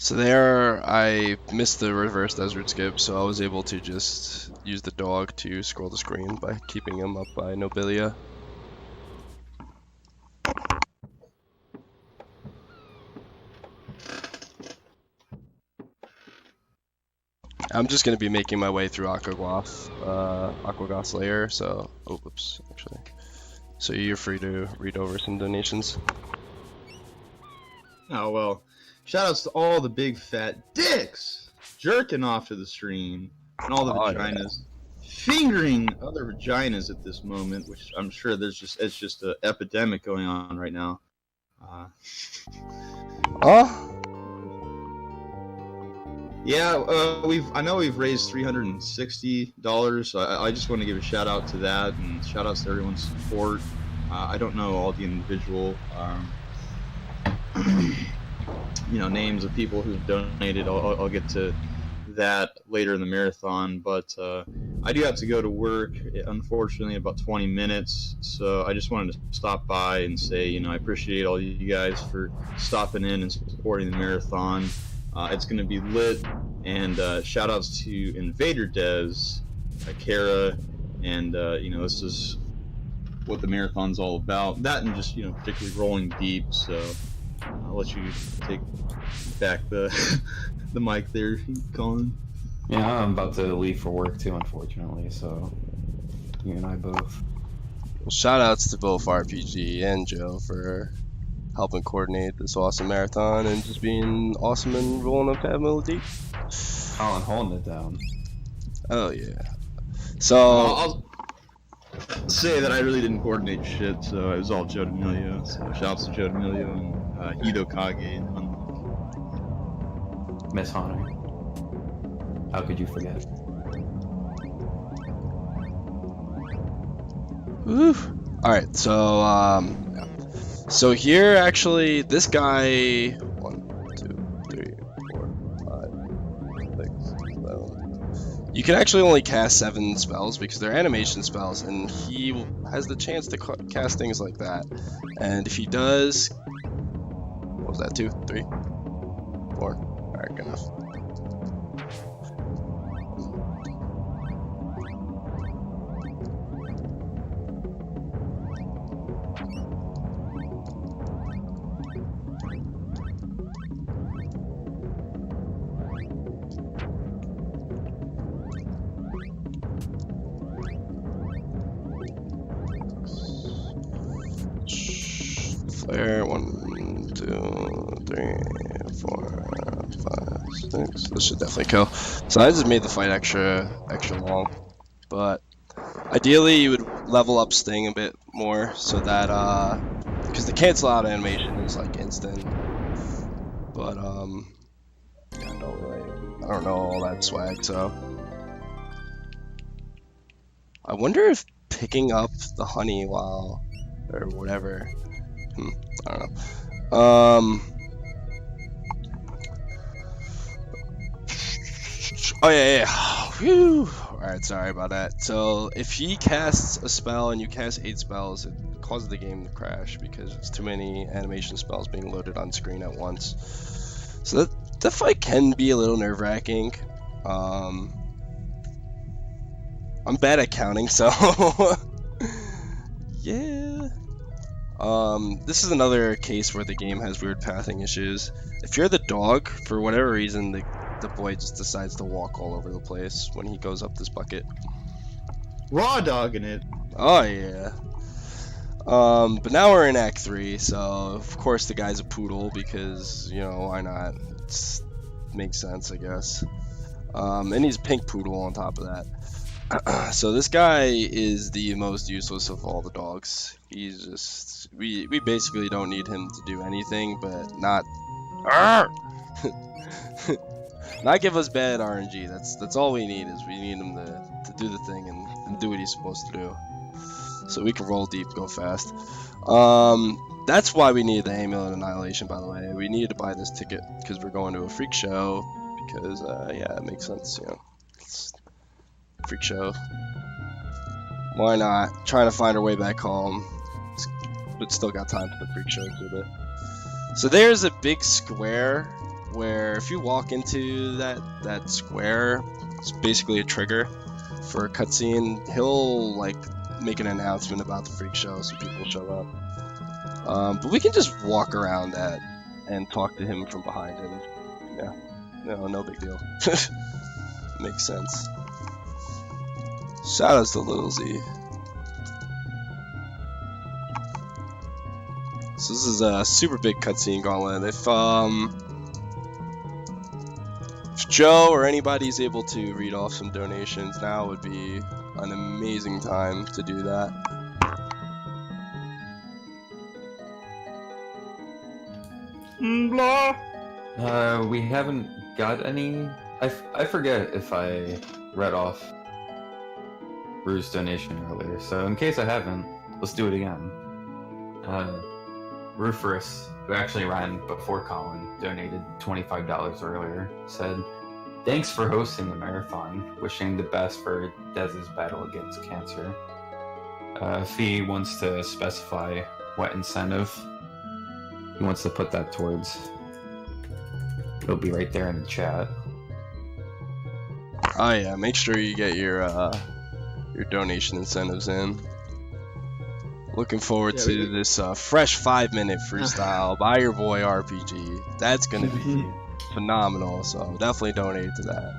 So there, I missed the reverse desert skip, so I was able to just use the dog to scroll the screen by keeping him up by Nobilia. I'm just gonna be making my way through Aquagoth's lair, so, oh, whoops, actually. So you're free to read over some donations. Oh, well, shoutouts to all the big fat dicks jerking off to the stream, and all the vaginas fingering other vaginas at this moment, which I'm sure it's just an epidemic going on right now. Yeah, I know we've raised $360. So I just want to give a shout out to that, and shout outs to everyone's support. I don't know all the individual, names of people who've donated. I'll get to that later in the marathon, but I do have to go to work, unfortunately, in about 20 minutes. So I just wanted to stop by and say, I appreciate all you guys for stopping in and supporting the marathon. It's going to be lit, and shout outs to Invader Des, Kara, and this is what the marathon's all about. That and just particularly Rolling Deep. So I'll let you take back the the mic there, Colin. Yeah, I'm about to leave for work too, unfortunately. So you and I both. Well, shout outs to both RPG and Joe for helping coordinate this awesome marathon and just being awesome and rolling up Pamela Deep. Colin holding it down. Oh yeah. So I'll say that I really didn't coordinate shit, so it was all Joe D'Amelio. So shouts to Joe D'Amelio and Hito Kage. Miss Hunter. How could you forget? Woo. All right, so here actually, this guy, 1, 2, 3, 4, 5, 6, 7. You can actually only cast 7 spells because they're animation spells, and he has the chance to cast things like that. And if he does, what was that? 2, 3, 4. All right, good enough. Flare, 1, 2, 3, 4, 5, 6. This should definitely kill. So I just made the fight extra long, but ideally you would level up Sting a bit more so that because the cancel out animation is like instant. But yeah, I don't know all that swag. So I wonder if picking up the honey or whatever. I don't know. Oh yeah. Whew. Alright, sorry about that. So if he casts a spell and you cast 8 spells, it causes the game to crash because it's too many animation spells being loaded on screen at once. So that fight can be a little nerve-wracking. I'm bad at counting, so yeah. This is another case where the game has weird pathing issues. If you're the dog, for whatever reason, the boy just decides to walk all over the place when he goes up this bucket. Raw dogging it. Oh yeah. But now we're in Act 3, so of course the guy's a poodle because, you know, why not? It makes sense, I guess. And he's a pink poodle on top of that. So this guy is the most useless of all the dogs. He's just, we basically don't need him to do anything, but not not give us bad RNG. That's all we need, is we need him to do the thing and do what he's supposed to do. So we can roll deep, go fast. That's why we need the Amulet Annihilation, by the way. We needed to buy this ticket because we're going to a freak show. Because yeah, it makes sense, you know. It's freak show. Why not? Trying to find our way back home, but still got time for the freak show exhibit. So there's a big square where if you walk into that square, it's basically a trigger for a cutscene. He'll like make an announcement about the freak show so people show up. But we can just walk around that and talk to him from behind him. Yeah, no big deal. Makes sense. Shout outs to Little Z. So this is a super big cutscene gauntlet. If Joe or anybody's able to read off some donations, now would be an amazing time to do that. Blah. We haven't got any. I forget if I read off Rue's donation earlier, so in case I haven't, let's do it again. Rufus, who actually ran before Colin, donated $25 earlier, said, "Thanks for hosting the marathon. Wishing the best for Dez's battle against cancer." If he wants to specify what incentive he wants to put that towards, it'll be right there in the chat. Oh yeah, make sure you get your donation incentives in. Looking forward to this fresh 5-minute freestyle by your boy RPG. That's gonna be phenomenal, so definitely donate to that.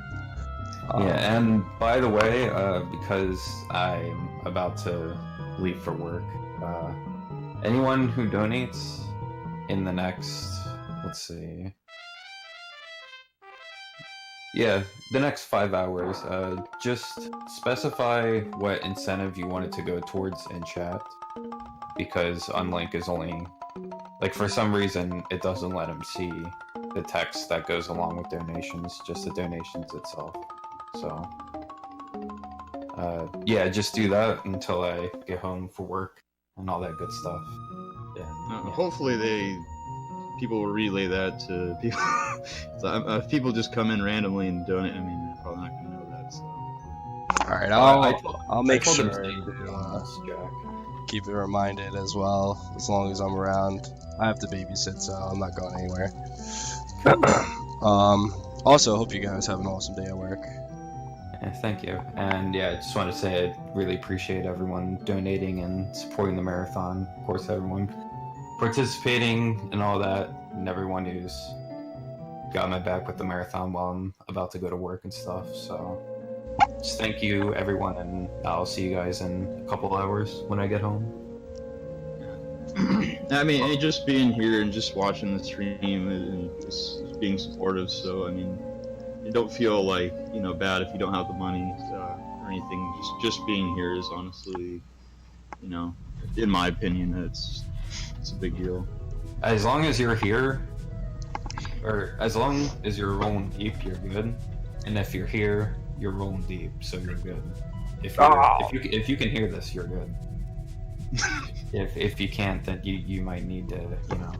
Yeah, and by the way, because I'm about to leave for work, anyone who donates in the next, let's see, yeah, the next 5 hours, just specify what incentive you want it to go towards in chat, because Unlink is only, like, for some reason it doesn't let him see the text that goes along with donations, just the donations itself. So yeah, just do that until I get home for work and all that good stuff. Yeah. Hopefully people will relay that to people. So, if people just come in randomly and donate, I mean, they're probably not gonna know that. So. All right, I'll make sure to Jack. keep it reminded as well. As long as I'm around, I have to babysit, so I'm not going anywhere. Also, hope you guys have an awesome day at work. Yeah, thank you. And yeah, I just want to say I really appreciate everyone donating and supporting the marathon. Of course, everyone participating and all that, and everyone who's got my back with the marathon while I'm about to go to work and stuff. So just thank you, everyone, and I'll see you guys in a couple hours when I get home. I mean, and just being here and just watching the stream and just being supportive. So I mean, you don't feel like, you know, bad if you don't have the money or anything. Just being here is honestly, you know, in my opinion, it's a big deal. As long as you're here, or as long as you're rolling deep, you're good. And if you're here, you're rolling deep, so you're good. If you can hear this, you're good. if you can't, then you might need to, you know.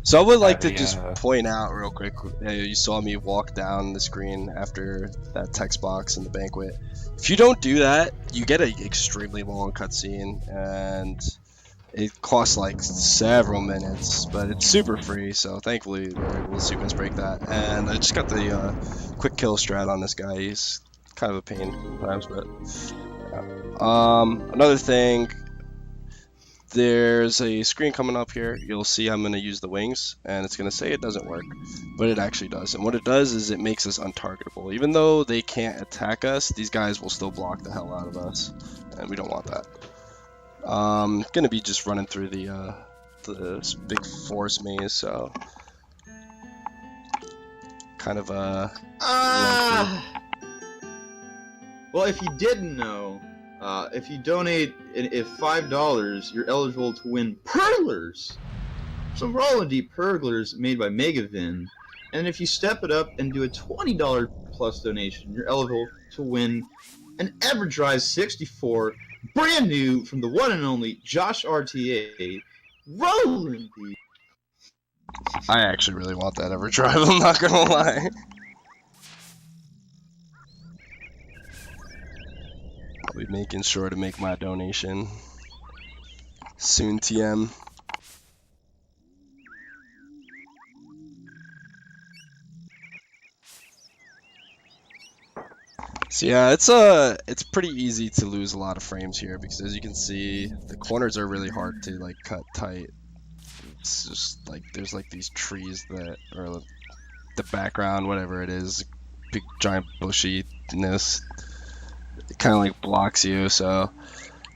So I would like to just point out real quick, you saw me walk down the screen after that text box in the banquet. If you don't do that, you get an extremely long cutscene, and it costs like several minutes, but it's super free, so thankfully we're able to sequence break that. And I just got the quick kill strat on this guy. He's kind of a pain sometimes, but yeah. Another thing, there's a screen coming up here. You'll see I'm going to use the wings, and it's going to say it doesn't work, but it actually does. And what it does is it makes us untargetable. Even though they can't attack us, these guys will still block the hell out of us, and we don't want that. Going to be just running through the big forest maze, so kind of Well, if you didn't know, if you donate if $5, you're eligible to win Perglers. Some raw and deep Perglers made by Megavin. And if you step it up and do a $20 plus donation, you're eligible to win an EverDrive 64, brand new from the one and only Josh RTA, Roland. I actually really want that EverDrive, I'm not gonna lie. I'll be making sure to make my donation soon, TM. So yeah, it's pretty easy to lose a lot of frames here because as you can see, the corners are really hard to like cut tight. It's just like there's like these trees that are the background, whatever it is, big giant bushiness. It kind of like blocks you, so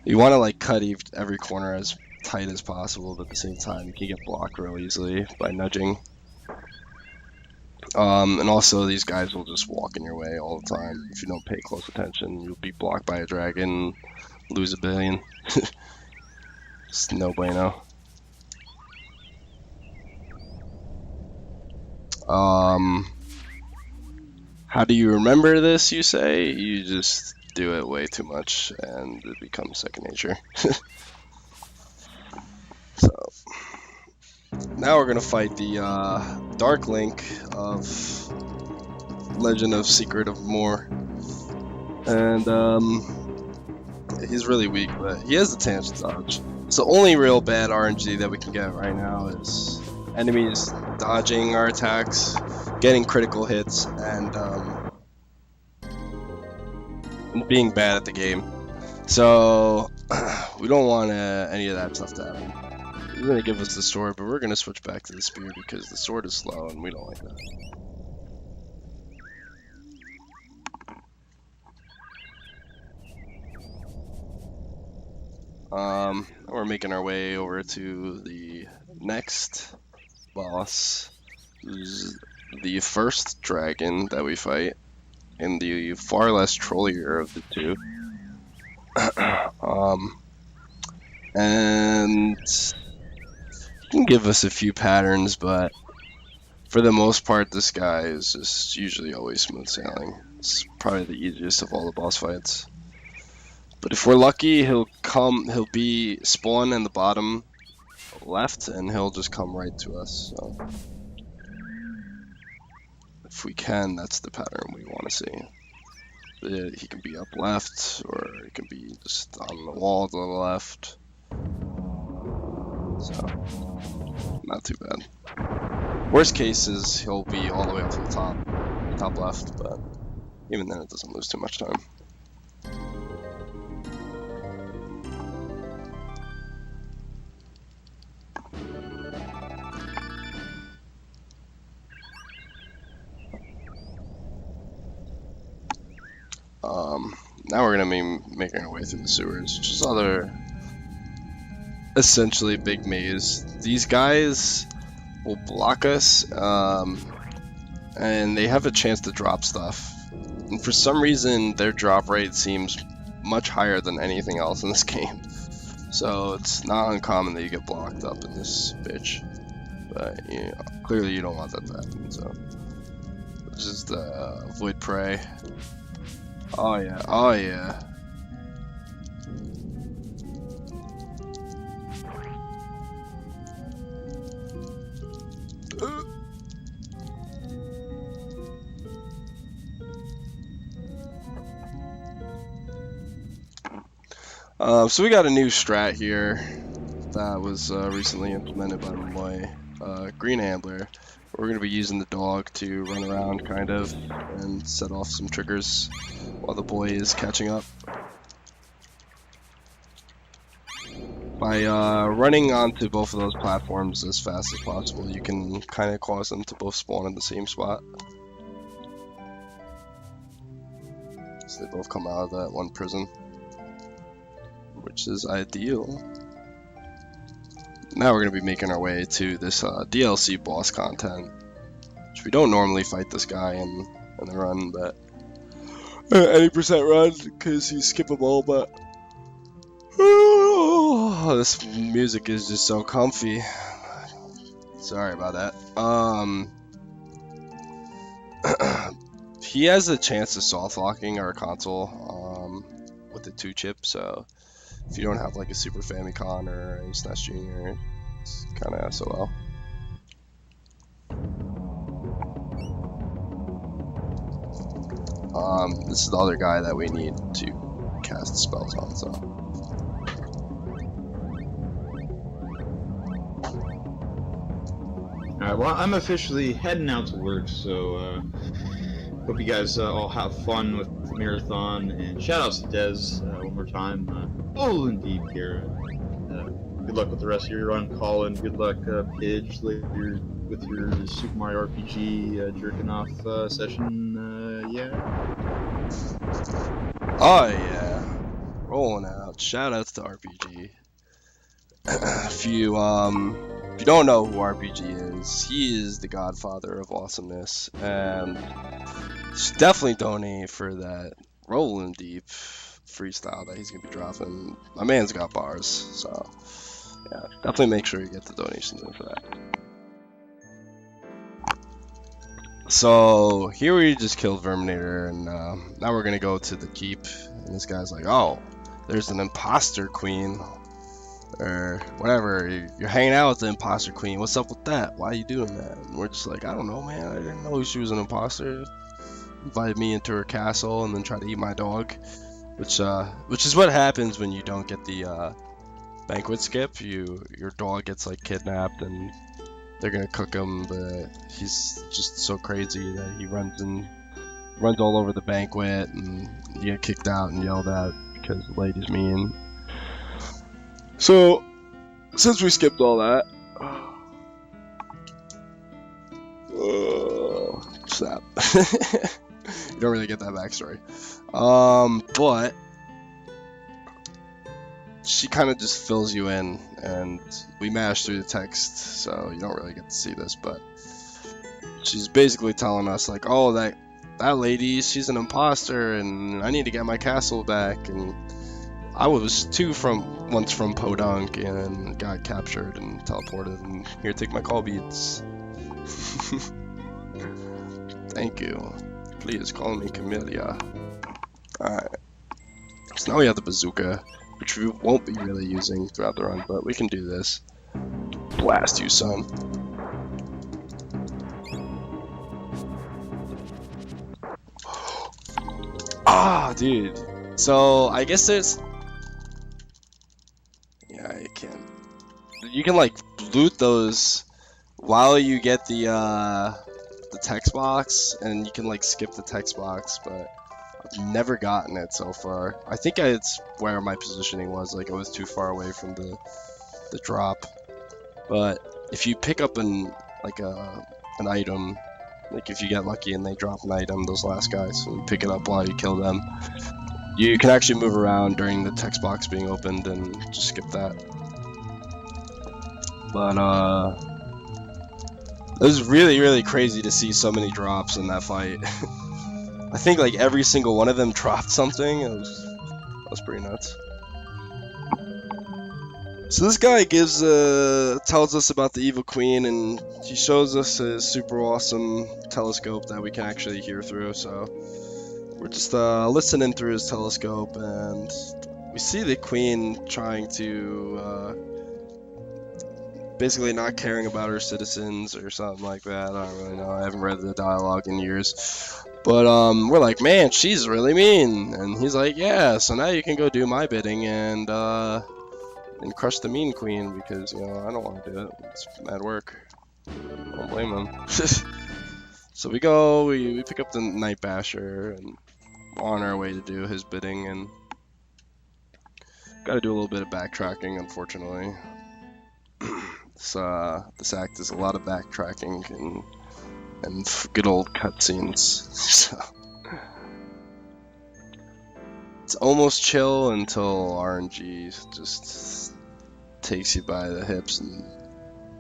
you want to like cut every corner as tight as possible, but at the same time you can get blocked real easily by nudging. And also these guys will just walk in your way all the time. If you don't pay close attention, you'll be blocked by a dragon, lose a billion. It's no bueno. How do you remember this, you say? You just do it way too much and it becomes second nature. So now we're gonna fight the Dark Link of Legend of Secret of More, and he's really weak, but he has the tangent dodge. So the only real bad RNG that we can get right now is enemies dodging our attacks, getting critical hits, and being bad at the game. So we don't want any of that stuff to happen. He's gonna give us the sword, but we're gonna switch back to the spear because the sword is slow and we don't like that. We're making our way over to the next boss, who's the first dragon that we fight, and the far less trollier of the two. And he can give us a few patterns, but for the most part, this guy is just usually always smooth sailing. It's probably the easiest of all the boss fights. But if we're lucky, he'll be spawn in the bottom left, and he'll just come right to us. So if we can, that's the pattern we want to see. He can be up left, or he can be just on the wall to the left. So, not too bad. Worst case is he'll be all the way up to the top left, but even then it doesn't lose too much time. Now we're gonna be making our way through the sewers, which is other essentially big maze. These guys will block us, and they have a chance to drop stuff. And for some reason, their drop rate seems much higher than anything else in this game. So it's not uncommon that you get blocked up in this bitch. But you know, clearly you don't want that to happen. So just avoid prey. Oh yeah, oh yeah. So we got a new strat here that was recently implemented by my Green Handler. We're going to be using the dog to run around kind of and set off some triggers while the boy is catching up. By running onto both of those platforms as fast as possible, you can kind of cause them to both spawn in the same spot. So they both come out of that one prison, which is ideal. Now we're going to be making our way to this DLC boss content, which we don't normally fight this guy in the run, but 80% run because he's skippable, but oh, this music is just so comfy. Sorry about that. He has a chance of soft locking our console with the 2-chip, so if you don't have like a Super Famicom or a SNES Junior, it's kind of SOL. This is the other guy that we need to cast spells on, so. Alright, well, I'm officially heading out to work, so hope you guys all have fun with the marathon, and shout outs to Dez one more time. And Deep here. Good luck with the rest of your run, Colin. Good luck, Pidge, later with your Super Mario RPG jerking off session. Yeah. Oh yeah, rolling out. Shout outs to RPG. If you don't know who RPG is, he is the godfather of awesomeness, and should definitely donate for that Rolling Deep freestyle that he's gonna be dropping. My man's got bars, so yeah, definitely make sure you get the donations in for that. So here we just killed Verminator, and now we're gonna go to the keep, and this guy's like, oh, there's an imposter queen, or whatever, you're hanging out with the imposter queen, what's up with that, why are you doing that? And we're just like, I don't know, man, I didn't know she was an imposter. Invited me into her castle and then tried to eat my dog, which is what happens when you don't get the banquet skip. Your dog gets like kidnapped and they're gonna cook him, but he's just so crazy that he runs all over the banquet, and you get kicked out and yelled at because the lady's mean. So since we skipped all that, snap. You don't really get that backstory, but she kind of just fills you in, and we mash through the text, so you don't really get to see this, but she's basically telling us like, oh, that lady, she's an imposter, and I need to get my castle back, and I was once from Podunk and got captured and teleported, and here, take my call beads. Thank you. Please call me Camellia. Alright. So now we have the bazooka, which we won't be really using throughout the run, but we can do this. Blast you, son. Ah, dude. So I guess there's. Yeah, you can. You can like loot those while you get the text box, and you can like skip the text box, but I've never gotten it so far. I think it's where my positioning was, like I was too far away from the drop. But if you pick up an item, like if you get lucky and they drop an item, those last guys, and you pick it up while you kill them, you can actually move around during the text box being opened and just skip that. But it was really, really crazy to see so many drops in that fight. I think like every single one of them dropped something. That was pretty nuts. So this guy tells us about the evil queen, and he shows us his super awesome telescope that we can actually hear through. So we're just listening through his telescope, and we see the queen trying to basically not caring about her citizens or something like that. I don't really know. I haven't read the dialogue in years. But we're like, man, she's really mean. And he's like, yeah, so now you can go do my bidding and crush the mean queen, because, you know, I don't want to do it. It's mad work. I don't blame him. So we go, we pick up the Night Basher, and we're on our way to do his bidding, and Gotta do a little bit of backtracking, unfortunately. This act is a lot of backtracking and good old cutscenes. So it's almost chill until RNG just takes you by the hips and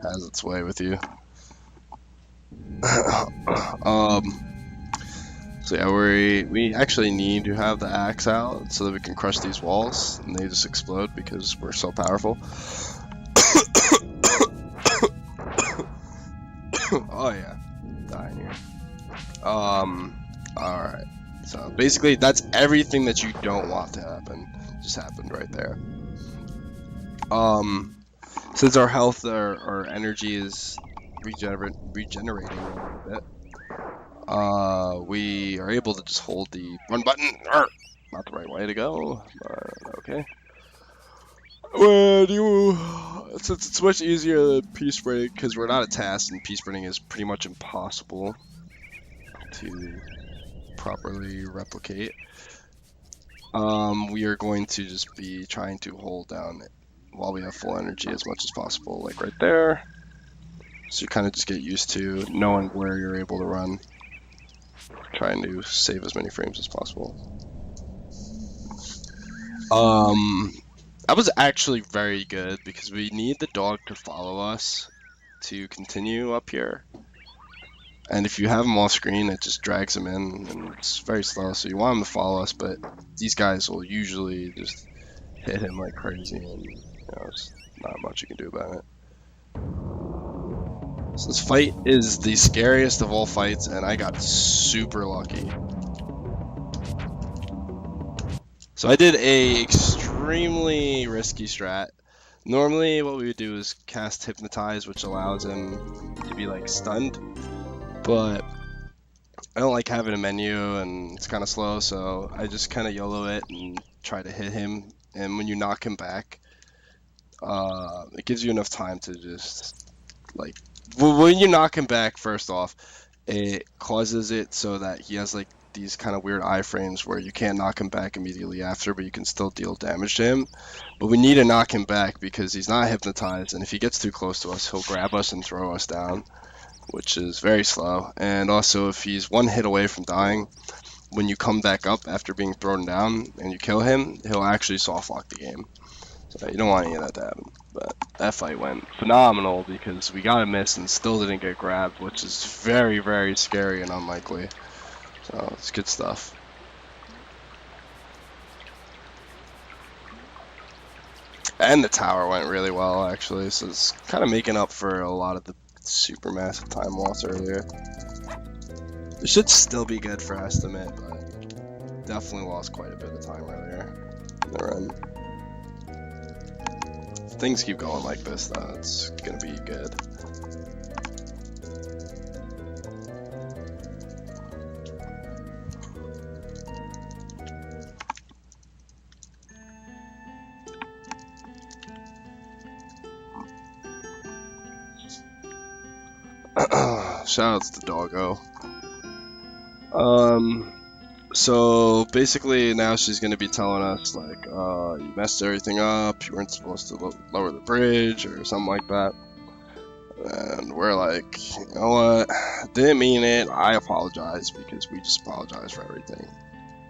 has its way with you. So yeah, we actually need to have the axe out so that we can crush these walls and they just explode because we're so powerful. Oh yeah, dying here. Alright. So basically that's everything that you don't want to happen just happened right there. Since our health, our energy is regenerating a little bit, we are able to just hold the run button. Not the right way to go, but okay. Since it's much easier than peace spreading, because we're not a task, and peace spreading is pretty much impossible to properly replicate. We are going to just be trying to hold down while we have full energy as much as possible, like right there. So you kind of just get used to knowing where you're able to run, trying to save as many frames as possible. That was actually very good because we need the dog to follow us to continue up here. And if you have him off screen, it just drags him in and it's very slow. So you want him to follow us, but these guys will usually just hit him like crazy and there's not much you can do about it. So this fight is the scariest of all fights and I got super lucky. So I did a extremely risky strat. Normally what we would do is cast Hypnotize, which allows him to be like stunned, but I don't like having a menu and it's kind of slow, so I just kind of YOLO it and try to hit him, and when you knock him back, it gives you enough time to just, like, when you knock him back, first off, it causes it so that he has like these kind of weird iframes where you can't knock him back immediately after, but you can still deal damage to him. But we need to knock him back because he's not hypnotized, and if he gets too close to us, he'll grab us and throw us down, which is very slow. And also, if he's one hit away from dying, when you come back up after being thrown down and you kill him, he'll actually soft lock the game. So you don't want any of that to happen. But that fight went phenomenal because we got a miss and still didn't get grabbed, which is very, very scary and unlikely. So it's good stuff. And the tower went really well, actually, so it's kind of making up for a lot of the super massive time loss earlier. It should still be good for estimate, but definitely lost quite a bit of time earlier in the run. If things keep going like this, though, it's gonna be good. Shoutouts to Doggo. So basically now she's gonna be telling us like, you messed everything up, you weren't supposed to lower the bridge or something like that. And we're like, you know what, didn't mean it, I apologize, because we just apologize for everything.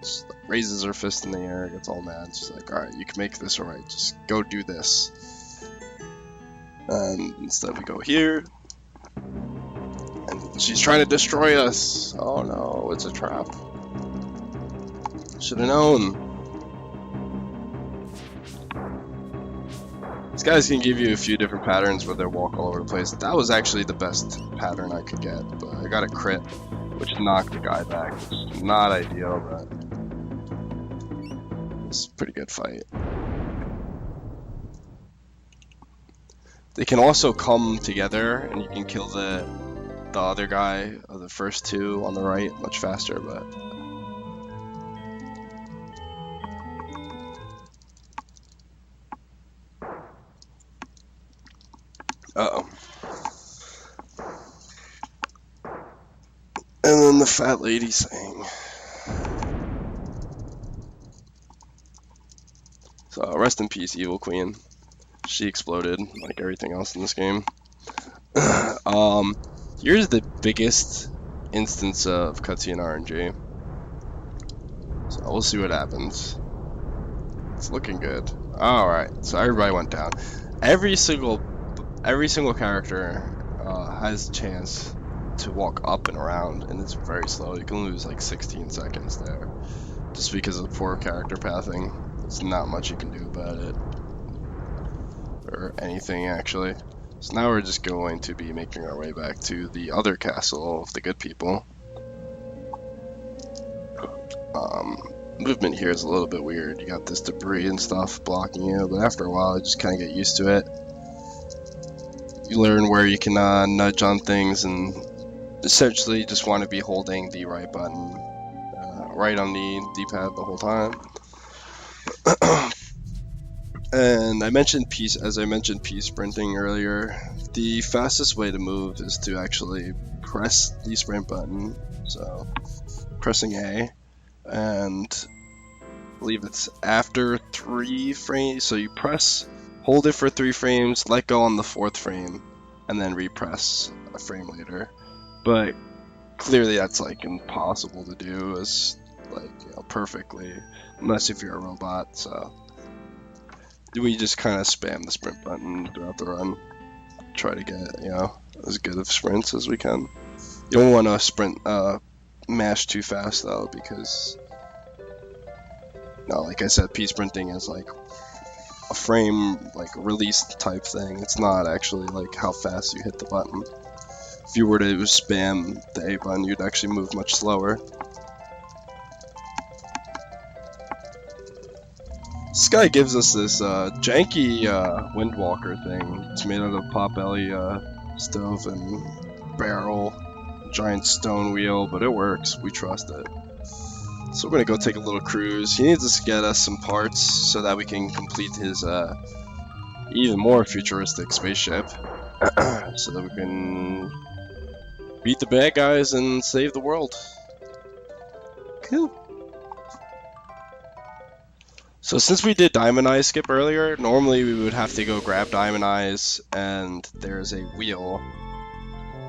Just like, raises her fist in the air, gets all mad, she's like, alright, you can make this alright, just go do this. And instead we go here. And she's trying to destroy us. Oh no, it's a trap. Should have known. These guys can give you a few different patterns where they walk all over the place. That was actually the best pattern I could get, but I got a crit, which knocked the guy back. It's not ideal, but it's a pretty good fight. They can also come together, and you can kill the other guy, or the first two on the right, much faster, but uh-oh. And then the fat lady saying, So rest in peace, Evil Queen. She exploded like everything else in this game. Here's the biggest instance of cutscene RNG. So we'll see what happens. It's looking good. Alright, so everybody went down. Every single character has a chance to walk up and around, and it's very slow. You can lose like 16 seconds there. Just because of the poor character pathing. There's not much you can do about it. Or anything, actually. So now we're just going to be making our way back to the other castle of the good people. Movement here is a little bit weird. You got this debris and stuff blocking you, but after a while you just kind of get used to it. You learn where you can nudge on things, and essentially you just want to be holding the right button right on the D-pad the whole time. And I mentioned peace sprinting earlier. The fastest way to move is to actually press the sprint button. So pressing A, and I believe it's after 3 frames. So you hold it for 3 frames, let go on the 4th frame, and then repress a frame later. But clearly that's like impossible to do as perfectly, unless if you're a robot. So we just kind of spam the sprint button throughout the run, try to get as good of sprints as we can. You don't want to sprint mash too fast though, because like I said, P sprinting is like a frame release type thing. It's not actually like how fast you hit the button. If you were to spam the A button, you'd actually move much slower. This guy gives us this janky Windwalker thing. It's made out of potbelly stove and barrel, giant stone wheel, but it works. We trust it. So we're gonna go take a little cruise. He needs to get us some parts so that we can complete his even more futuristic spaceship, so that we can beat the bad guys and save the world. Cool. So since we did Diamond Eyes skip earlier, normally we would have to go grab Diamond Eyes, and there's a wheel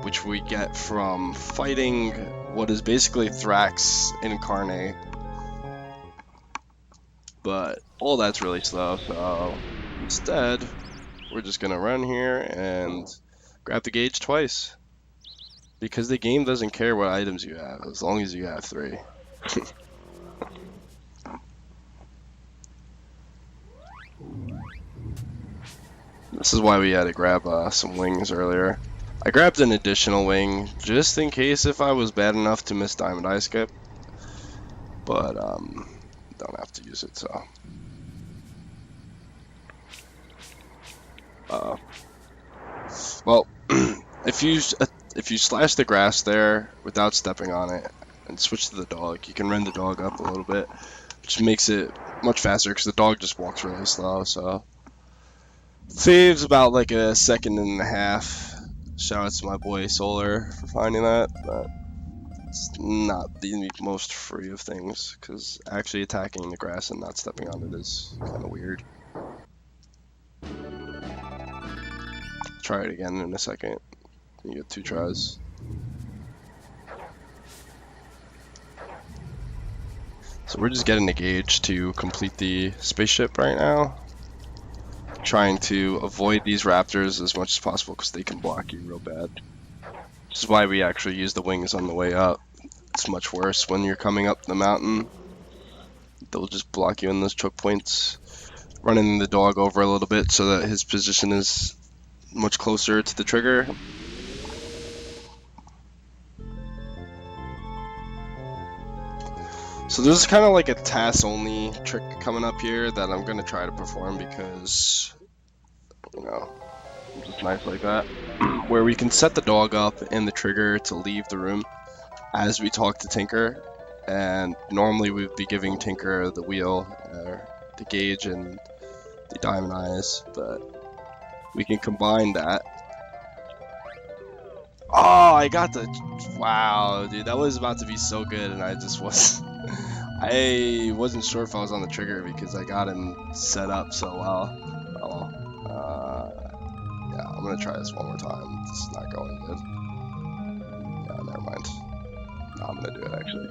which we get from fighting what is basically Thrax incarnate. But all that's really slow, so instead we're just gonna run here and grab the gauge twice. Because the game doesn't care what items you have, as long as you have 3. This is why we had to grab some wings earlier. I grabbed an additional wing just in case if I was bad enough to miss Diamond Eye skip, but don't have to use it. So well, if you slash the grass there without stepping on it and switch to the dog, you can run the dog up a little bit, which makes it much faster because the dog just walks really slow. So saves about like a second and a half. Shout out to my boy Solar for finding that, but it's not the most free of things, because actually attacking the grass and not stepping on it is kind of weird. Try it again in a second. You get 2 tries. So we're just getting the gauge to complete the spaceship right now. Trying to avoid these raptors as much as possible because they can block you real bad. This is why we actually use the wings on the way up. It's much worse when you're coming up the mountain. They'll just block you in those choke points. Running the dog over a little bit so that his position is much closer to the trigger. So there's kind of like a TAS only trick coming up here that I'm going to try to perform because, it's just nice like that. Where we can set the dog up and the trigger to leave the room as we talk to Tinker. And normally we'd be giving Tinker the wheel, the gauge, and the Diamond Eyes, but we can combine that. Oh, I got the... Wow, dude, that was about to be so good, and I just was... I wasn't sure if I was on the trigger because I got him set up so well. Oh, yeah, I'm gonna try this one more time. This is not going good. Yeah, never mind. No, I'm gonna do it actually.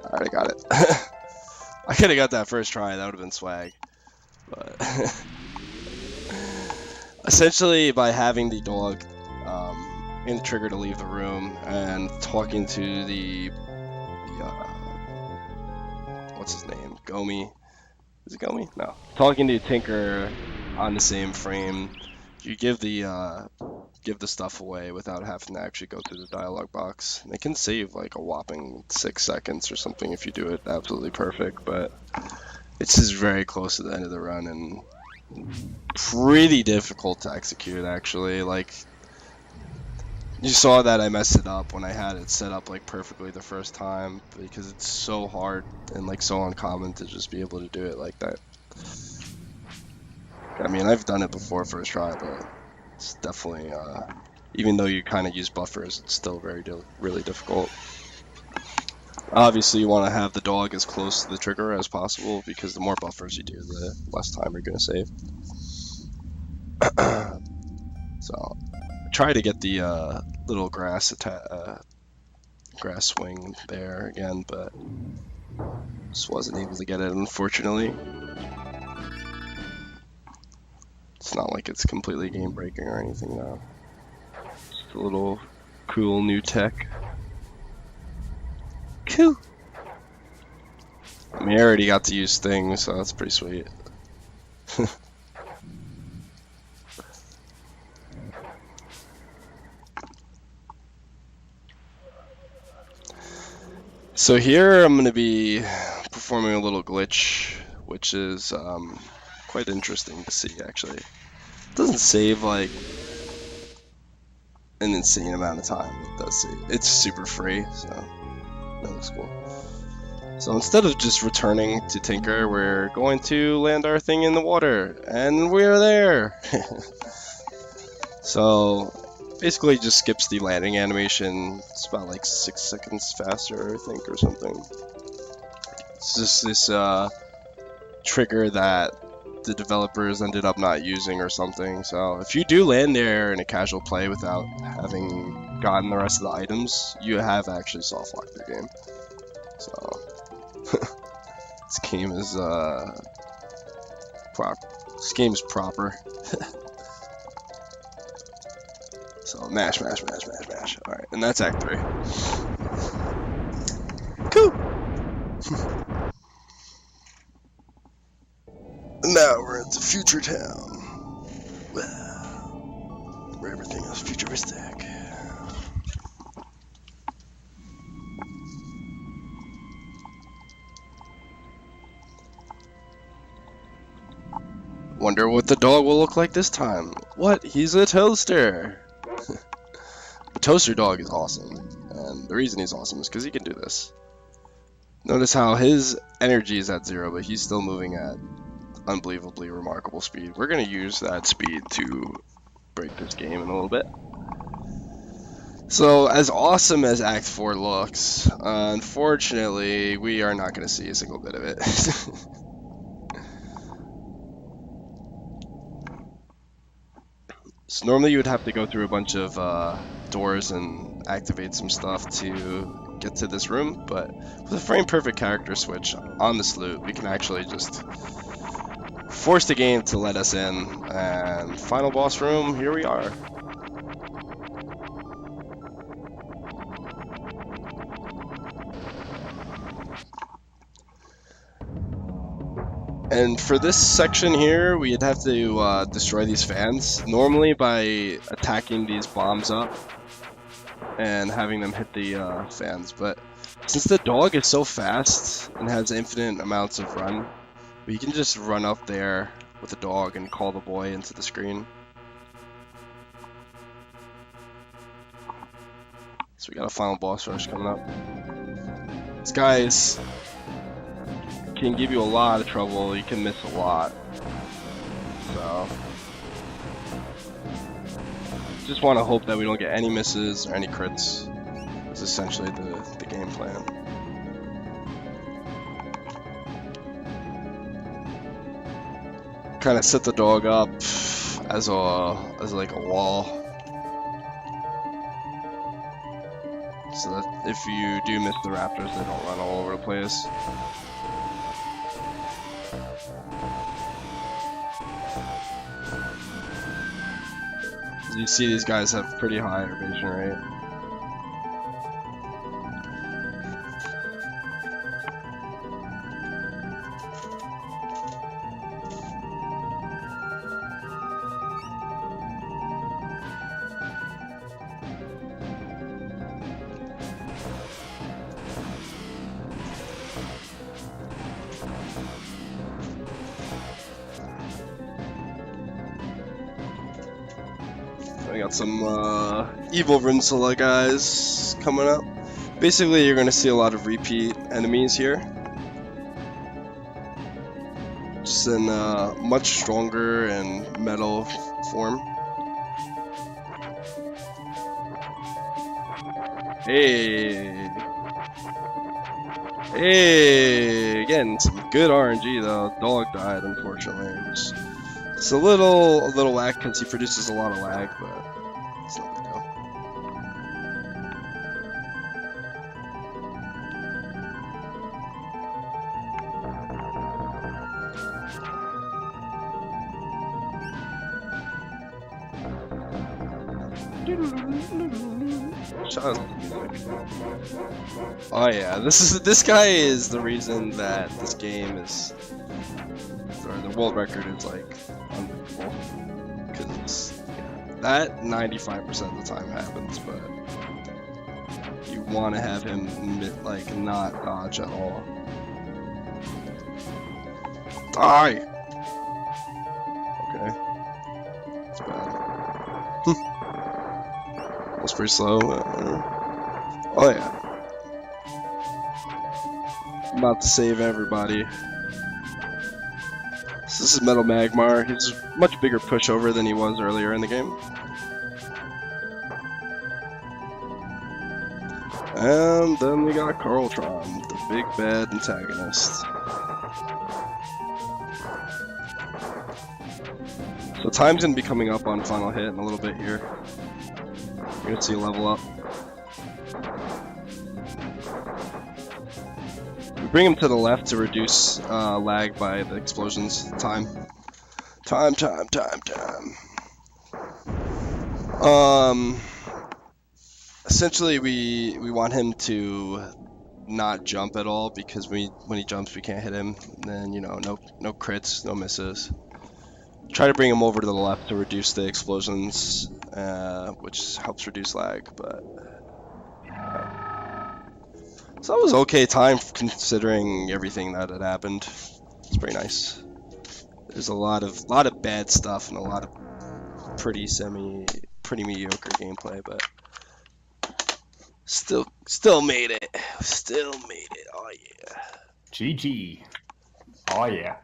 Alright, I got it. I could have got that first try, that would have been swag. But essentially, by having the dog in the trigger to leave the room and talking to the what's his name? Gomi. Is it Gomi? No. Talking to Tinker on the same frame, you give the stuff away without having to actually go through the dialogue box. And it can save like a whopping 6 seconds or something if you do it absolutely perfect, but it's just very close to the end of the run and pretty difficult to execute actually. Like, you saw that I messed it up when I had it set up like perfectly the first time because it's so hard and like so uncommon to just be able to do it like that. I mean, I've done it before first try, but it's definitely, even though you kind of use buffers, it's still really difficult. Obviously, you want to have the dog as close to the trigger as possible because the more buffers you do, the less time you're going to save. So, try to get the little grass swing there again, but just wasn't able to get it, unfortunately. It's not like it's completely game breaking or anything though. Just a little cool new tech. Cool. I mean, I already got to use things, so that's pretty sweet. So here I'm going to be performing a little glitch, which is quite interesting to see actually. It doesn't save like an insane amount of time. It does save. It's super free, so that looks cool. So instead of just returning to Tinker, we're going to land our thing in the water, and we're there. So basically just skips the landing animation. It's about like 6 seconds faster, I think, or something. It's just this trigger that the developers ended up not using or something. So if you do land there in a casual play without having gotten the rest of the items, you have actually soft locked your game. So this game is this game is proper. So mash. Alright, and that's Act 3. Cool! Now we're into Future Town. Where everything is futuristic. Wonder what the dog will look like this time. What? He's a toaster! The toaster dog is awesome, and the reason he's awesome is because he can do this. Notice how his energy is at 0, but he's still moving at unbelievably remarkable speed. We're going to use that speed to break this game in a little bit. So, as awesome as Act 4 looks, unfortunately, we are not going to see a single bit of it. So normally you would have to go through a bunch of doors and activate some stuff to get to this room, but with a frame perfect character switch on this loot, we can actually just force the game to let us in, and final boss room, here we are. And for this section here, we'd have to destroy these fans, normally by attacking these bombs up and having them hit the fans. But since the dog is so fast and has infinite amounts of run, we can just run up there with the dog and call the boy into the screen. So we got a final boss rush coming up. These guys can give you a lot of trouble. You can miss a lot. So just want to hope that we don't get any misses or any crits. Is essentially the game plan. Kind of set the dog up as like a wall, so that if you do miss the raptors, they don't run all over the place. As you see, these guys have pretty high evasion rate. We got some evil Rinsula guys coming up. Basically, you're going to see a lot of repeat enemies here. Just in much stronger and metal form. Hey! Hey! Again, some good RNG though. Dog died, unfortunately. It's a little whack because he produces a lot of lag, but it's no big deal. Shout out to the music. Oh yeah, this guy is the reason that this game is, or the world record is like unbelievable, because that 95% of the time happens, but you want to have him like not dodge at all. Die. Okay, that's bad. That's pretty slow. Oh yeah. I'm about to save everybody. So this is Metal Magmar. He's a much bigger pushover than he was earlier in the game. And then we got Carltron, the big bad antagonist. So time's gonna be coming up on final hit in a little bit here. You're gonna see a level up. We bring him to the left to reduce lag by the explosions. Time. Essentially, we want him to not jump at all, because when he jumps, we can't hit him. And then, you know, no crits, no misses. Try to bring him over to the left to reduce the explosions, which helps reduce lag, but so that was okay time considering everything that had happened. It's pretty nice. There's a lot of bad stuff and a lot of pretty mediocre gameplay, but still made it. Oh yeah. GG. Oh yeah.